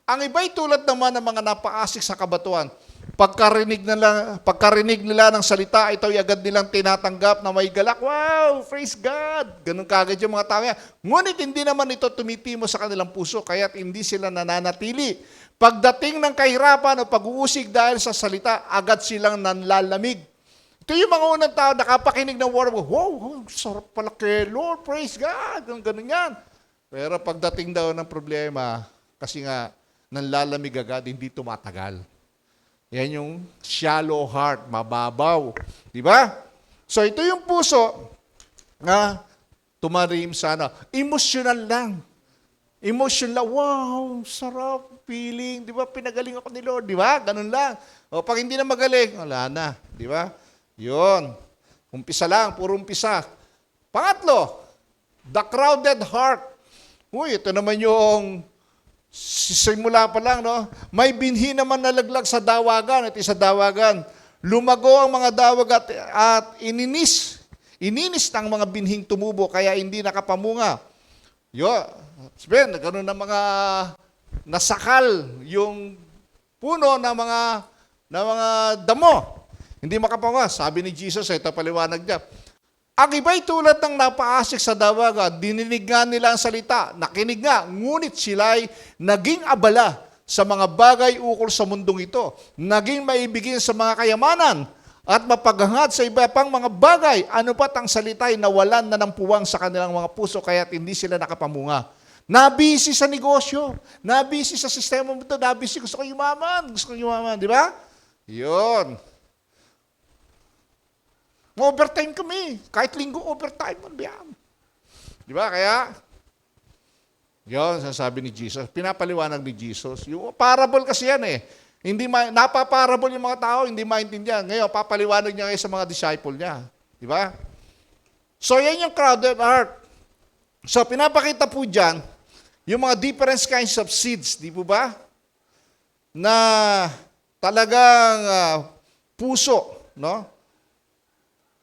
Ang iba'y tulad naman ng mga napaasik sa kabatuan. Pagkarinig nila ng salita, ito'y agad nilang tinatanggap na may galak. Wow, praise God! Ganun kagad yung mga tao. Ngunit hindi naman ito tumitimo sa kanilang puso, kaya't hindi sila nananatili. Pagdating ng kahirapan o pag-uusig dahil sa salita, agad silang nanlalamig. Ito yung mga unang tao nakapakinig ng word of God. Wow, sarap pala kay Lord, praise God! Ganun yan. Pero pagdating daw ng problema, kasi nga, nanlalamig agad, hindi tumatagal. Yan yung shallow heart, mababaw. Di ba? So ito yung puso na tumarim sa emotional lang. Emotional, wow, sarap, feeling. Di ba? Pinagaling ako ni Lord. Di ba? Ganun lang. O pag hindi na magaling, wala na. Di ba? Yun. Umpisa lang, puro umpisa. Pangatlo, the crowded heart. Uy, ito naman yung simula pa lang, no? May binhi naman nalaglag sa dawagan. Ito sa dawagan. Lumago ang mga dawag at ininis ng mga binhing tumubo, kaya hindi nakapamunga. Sabihin, nagkaroon ng mga nasakal yung puno ng mga damo. Hindi makapamunga. Sabi ni Jesus, ito paliwanag niya. Ang iba'y tulad ng napaasik sa dawagan, dininig nga nila ang salita, nakinig nga, ngunit sila'y naging abala sa mga bagay ukol sa mundong ito, naging maibigin sa mga kayamanan, at mapaghangad sa iba pang mga bagay, ano pat ang salita'y nawalan na ng puwang sa kanilang mga puso, kaya't hindi sila nakapamunga. Nabisi sa negosyo, nabisi sa sistema mo ito, nabisi, gusto ko yumaman, di ba? Yun. Overtime kami. Kahit linggo overtime. Di ba? Kaya, yun, sasabi ni Jesus. Pinapaliwanag ni Jesus. Yung parable kasi yan eh. Napaparable yung mga tao, hindi maintindihan. Ngayon, papaliwanag niya sa mga disciple niya. Di ba? So, yan yung crowded heart. So, pinapakita po dyan, yung mga different kinds of seeds, di po ba? Na talagang puso, no?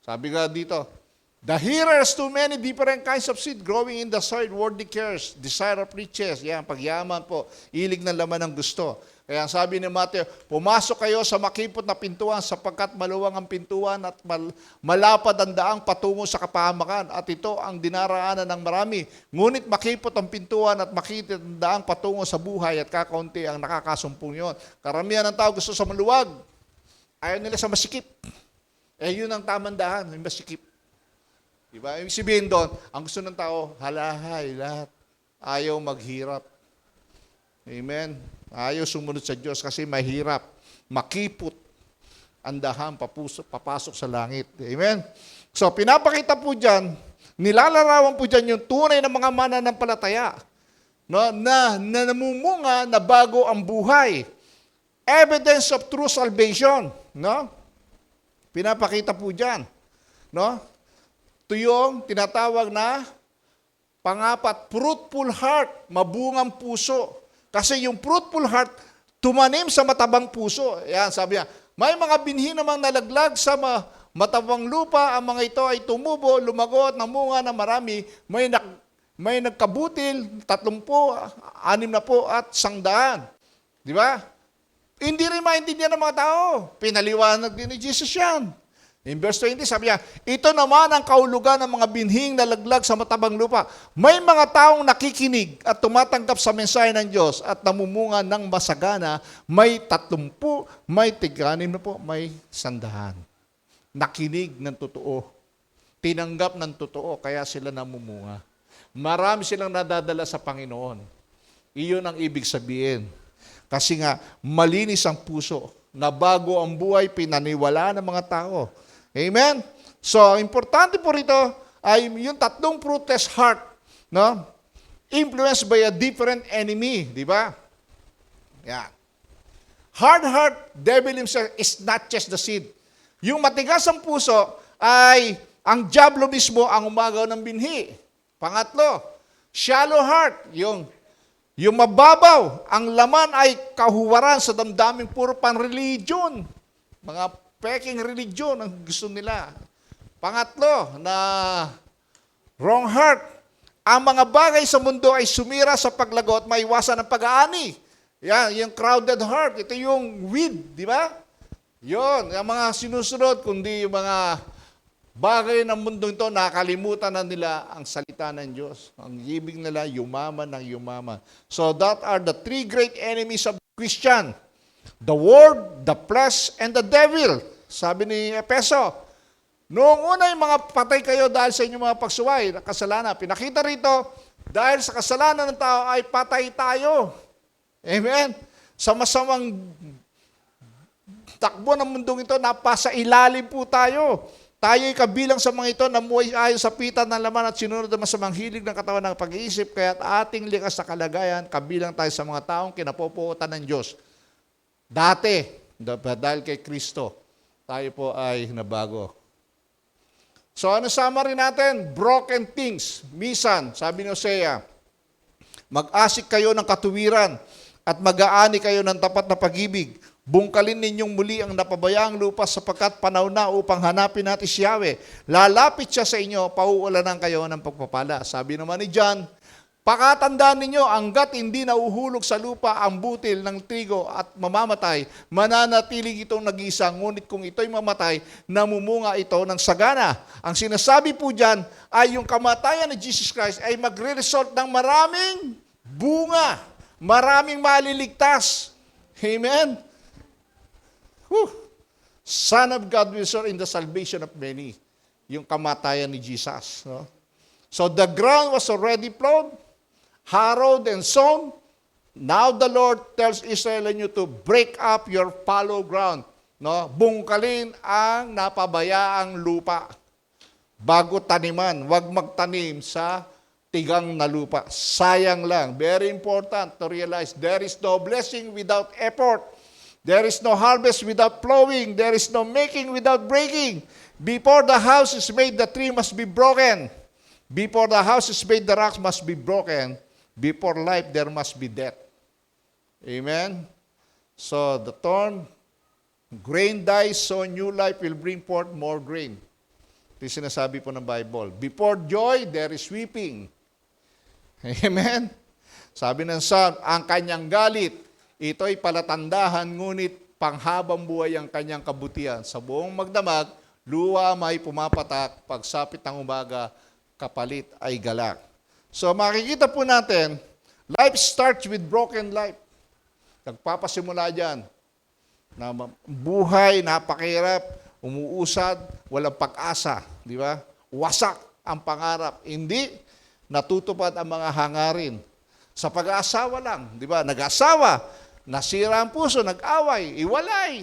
Sabi nga dito, the hearers too many different kinds of seed growing in the soil, worldly cares, desire of riches, yan, pagyaman po, ilig ng laman ng gusto. Kaya sabi ni Mateo, pumasok kayo sa makipot na pintuan sapagkat maluwang ang pintuan at malapad ang daang patungo sa kapahamakan at ito ang dinaraanan ng marami. Ngunit makipot ang pintuan at makitid ang daang patungo sa buhay at kakaunti ang nakakasumpong yon. Karamihan ng tao gusto sa maluwag. Ayaw nila sa masikip. Yun ang tamandahan, yung masikip. Diba? Ibig sabihin doon, ang gusto ng tao, halahay lahat. Ayaw maghirap. Amen? Ayaw sumunod sa Diyos kasi mahirap. Makipot. Andahan, papasok sa langit. Amen? So, pinapakita po dyan, nilalarawan po dyan yung tunay ng mga mananampalataya. No? Na namumunga na bago ang buhay. Evidence of true salvation. No? Pinapakita po dyan. No? Ito yung tinatawag na pangapat, fruitful heart, mabungang puso. Kasi yung fruitful heart, tumanim sa matabang puso. Yan, sabi niya, may mga binhi namang nalaglag sa matabang lupa, ang mga ito ay tumubo, lumago at namunga na marami, may nagkabutil, 30, 60 at 100. Di ba? Hindi rin maintindihan ng mga tao. Pinaliwanag din ni Jesus yan. In verse 20, sabi niya, ito naman ang kahulugan ng mga binhing nalaglag sa matabang lupa. May mga taong nakikinig at tumatanggap sa mensahe ng Diyos at namumunga ng masagana, may 30, may 60, may 100. Nakinig ng totoo. tinanggap ng totoo, kaya sila namumunga. Marami silang nadadala sa Panginoon. Iyon ang ibig sabihin. Kasi nga, malinis ang puso, na bago ang buhay, pinaniwala ng mga tao. Amen? So, ang importante po rito ay yung tatlong fruit test heart, no? Influenced by a different enemy, di ba? Yan. Hard heart, devil himself is not just the seed. Yung matigas ang puso ay ang diablo mismo ang umagaw ng binhi. Pangatlo, shallow heart, yung mababaw, ang laman ay kahuwaran sa damdaming puro pan-religion. Mga peking religion ang gusto nila. Pangatlo, na wrong heart, ang mga bagay sa mundo ay sumira sa paglago at maiwasan ang pag-aani. Yan, yung crowded heart, ito yung weed, di ba? Yon, yung mga sinusunod, kundi yung mga bagay ng mundo ito, nakalimutan na nila ang salita ng Diyos. Ang ibig nila, yumaman ng yumaman. So that are the three great enemies of the Christian. The world, the flesh, and the devil. Sabi ni Efeso, noong una yung mga patay kayo dahil sa inyong mga pagsuway, kasalanan. Pinakita rito, dahil sa kasalanan ng tao ay patay tayo. Amen? Sa masamang takbo ng mundong ito, napasa ilalim po tayo. Tayo'y kabilang sa mga ito na muhay ayon sa pitan ng laman at sinunod naman sa mga hilig ng katawan ng pag-iisip, kaya ating likas sa kalagayan, kabilang tayo sa mga taong kinapopuotan ng Diyos. Dati, dahil kay Kristo, tayo po ay nabago. So ano summary natin? Broken things. Misan, sabi ni Hosea, mag-asik kayo ng katuwiran at mag-aani kayo ng tapat na pag-ibig. Bungkalin ninyong muli ang napabayaang lupa sapagkat panahon na upang hanapin natin si Yahweh. Lalapit siya sa inyo, pauulanan kayo ng pagpapala. Sabi naman ni John, pakatandaan ninyo, hanggat hindi nauhulog sa lupa ang butil ng trigo at mamamatay, mananatiling itong nag-isa, ngunit kung ito'y mamatay, namumunga ito ng sagana. Ang sinasabi po dyan ay yung kamatayan ni Jesus Christ ay magre-result ng maraming bunga, maraming maliligtas. Amen? Son of God will serve in the salvation of many. Yung kamatayan ni Jesus. No? So the ground was already plowed, harrowed and sown. Now the Lord tells Israel and you to break up your fallow ground. No? Bungkalin ang napabayaang lupa. Bago taniman, huwag magtanim sa tigang na lupa. Sayang lang. Very important to realize there is no blessing without effort. There is no harvest without plowing. There is no making without breaking. Before the house is made, the tree must be broken. Before the house is made, the rocks must be broken. Before life, there must be death. Amen? So, the thorn, grain dies, so new life will bring forth more grain. Ito yung sinasabi po ng Bible. Before joy, there is weeping. Amen? Sabi ng Psalm, ang kanyang galit, ito'y palatandahan, ngunit panghabang buhay ang kanyang kabutihan. Sa buong magdamag, luwa may pumapatak, pagsapit ng umaga, kapalit ay galak. So makikita po natin, life starts with broken life. Nagpapasimula dyan, na buhay, napakahirap, umuusad, walang pag-asa. Di ba? Wasak ang pangarap. Hindi natutupad ang mga hangarin. Sa pag-aasawa lang, di ba? Nag-asawa, nasira ang puso, nag-away, iwalay.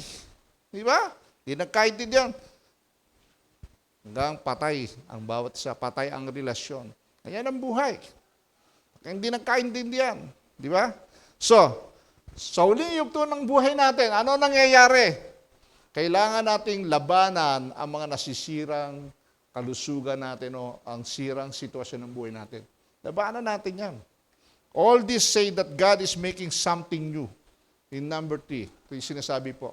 Di ba? Di nagkaintindihan. Hanggang patay ang bawat isa, patay ang relasyon. Ayan ang buhay. Hindi nagkaintindihan. Di ba? So, sa huling yugto ng buhay natin, ano nangyayari? Kailangan nating labanan ang mga nasisirang kalusugan natin o ang sirang sitwasyon ng buhay natin. Labanan natin yan. All this say that God is making something new. In number 3, ito yung sinasabi po.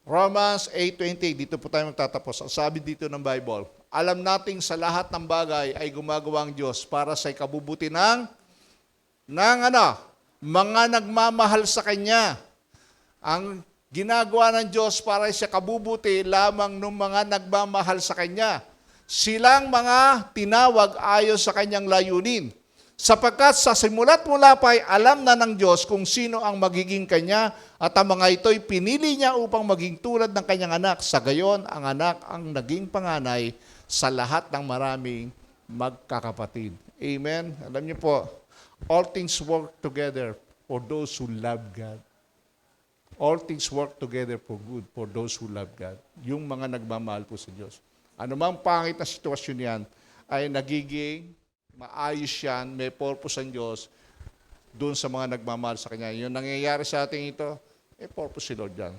Romans 8:28, dito po tayo magtatapos. Sabi dito ng Bible, alam nating sa lahat ng bagay ay gumagawa ang Diyos para sa ikabubuti ng mga nagmamahal sa Kanya. Ang ginagawa ng Diyos para sa kabubuti lamang ng mga nagmamahal sa Kanya. Silang mga tinawag ayon sa Kanyang layunin. Sapagkat sa simula't mula pa ay alam na ng Diyos kung sino ang magiging kanya at ang mga ito'y pinili niya upang maging tulad ng kanyang anak. Sa gayon, ang anak ang naging panganay sa lahat ng maraming magkakapatid. Amen? Alam niyo po, all things work together for those who love God. All things work together for good for those who love God. Yung mga nagmamahal po sa Diyos. Ano mang pangit na sitwasyon yan, ay nagiging maayos yan, may purpose ang Diyos doon sa mga nagmamahal sa Kanya. Yung nangyayari sa ating ito, may purpose si Lord yan.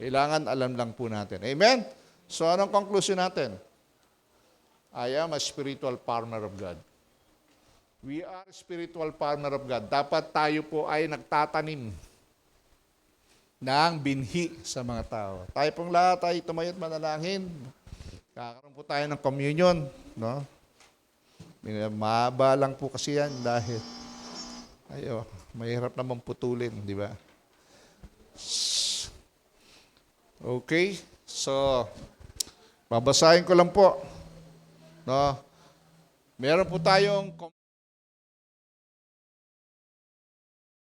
Kailangan alam lang po natin. Amen? So anong conclusion natin? I am a spiritual partner of God. We are a spiritual partner of God. Dapat tayo po ay nagtatanim ng binhi sa mga tao. Tayo pong lahat ay tumayo't manalangin. Kakaroon po tayo ng communion. No? Mahaba lang po kasi yan dahil mahirap naman putulin, di ba? Okay? So, babasahin ko lang po. No? Meron po tayong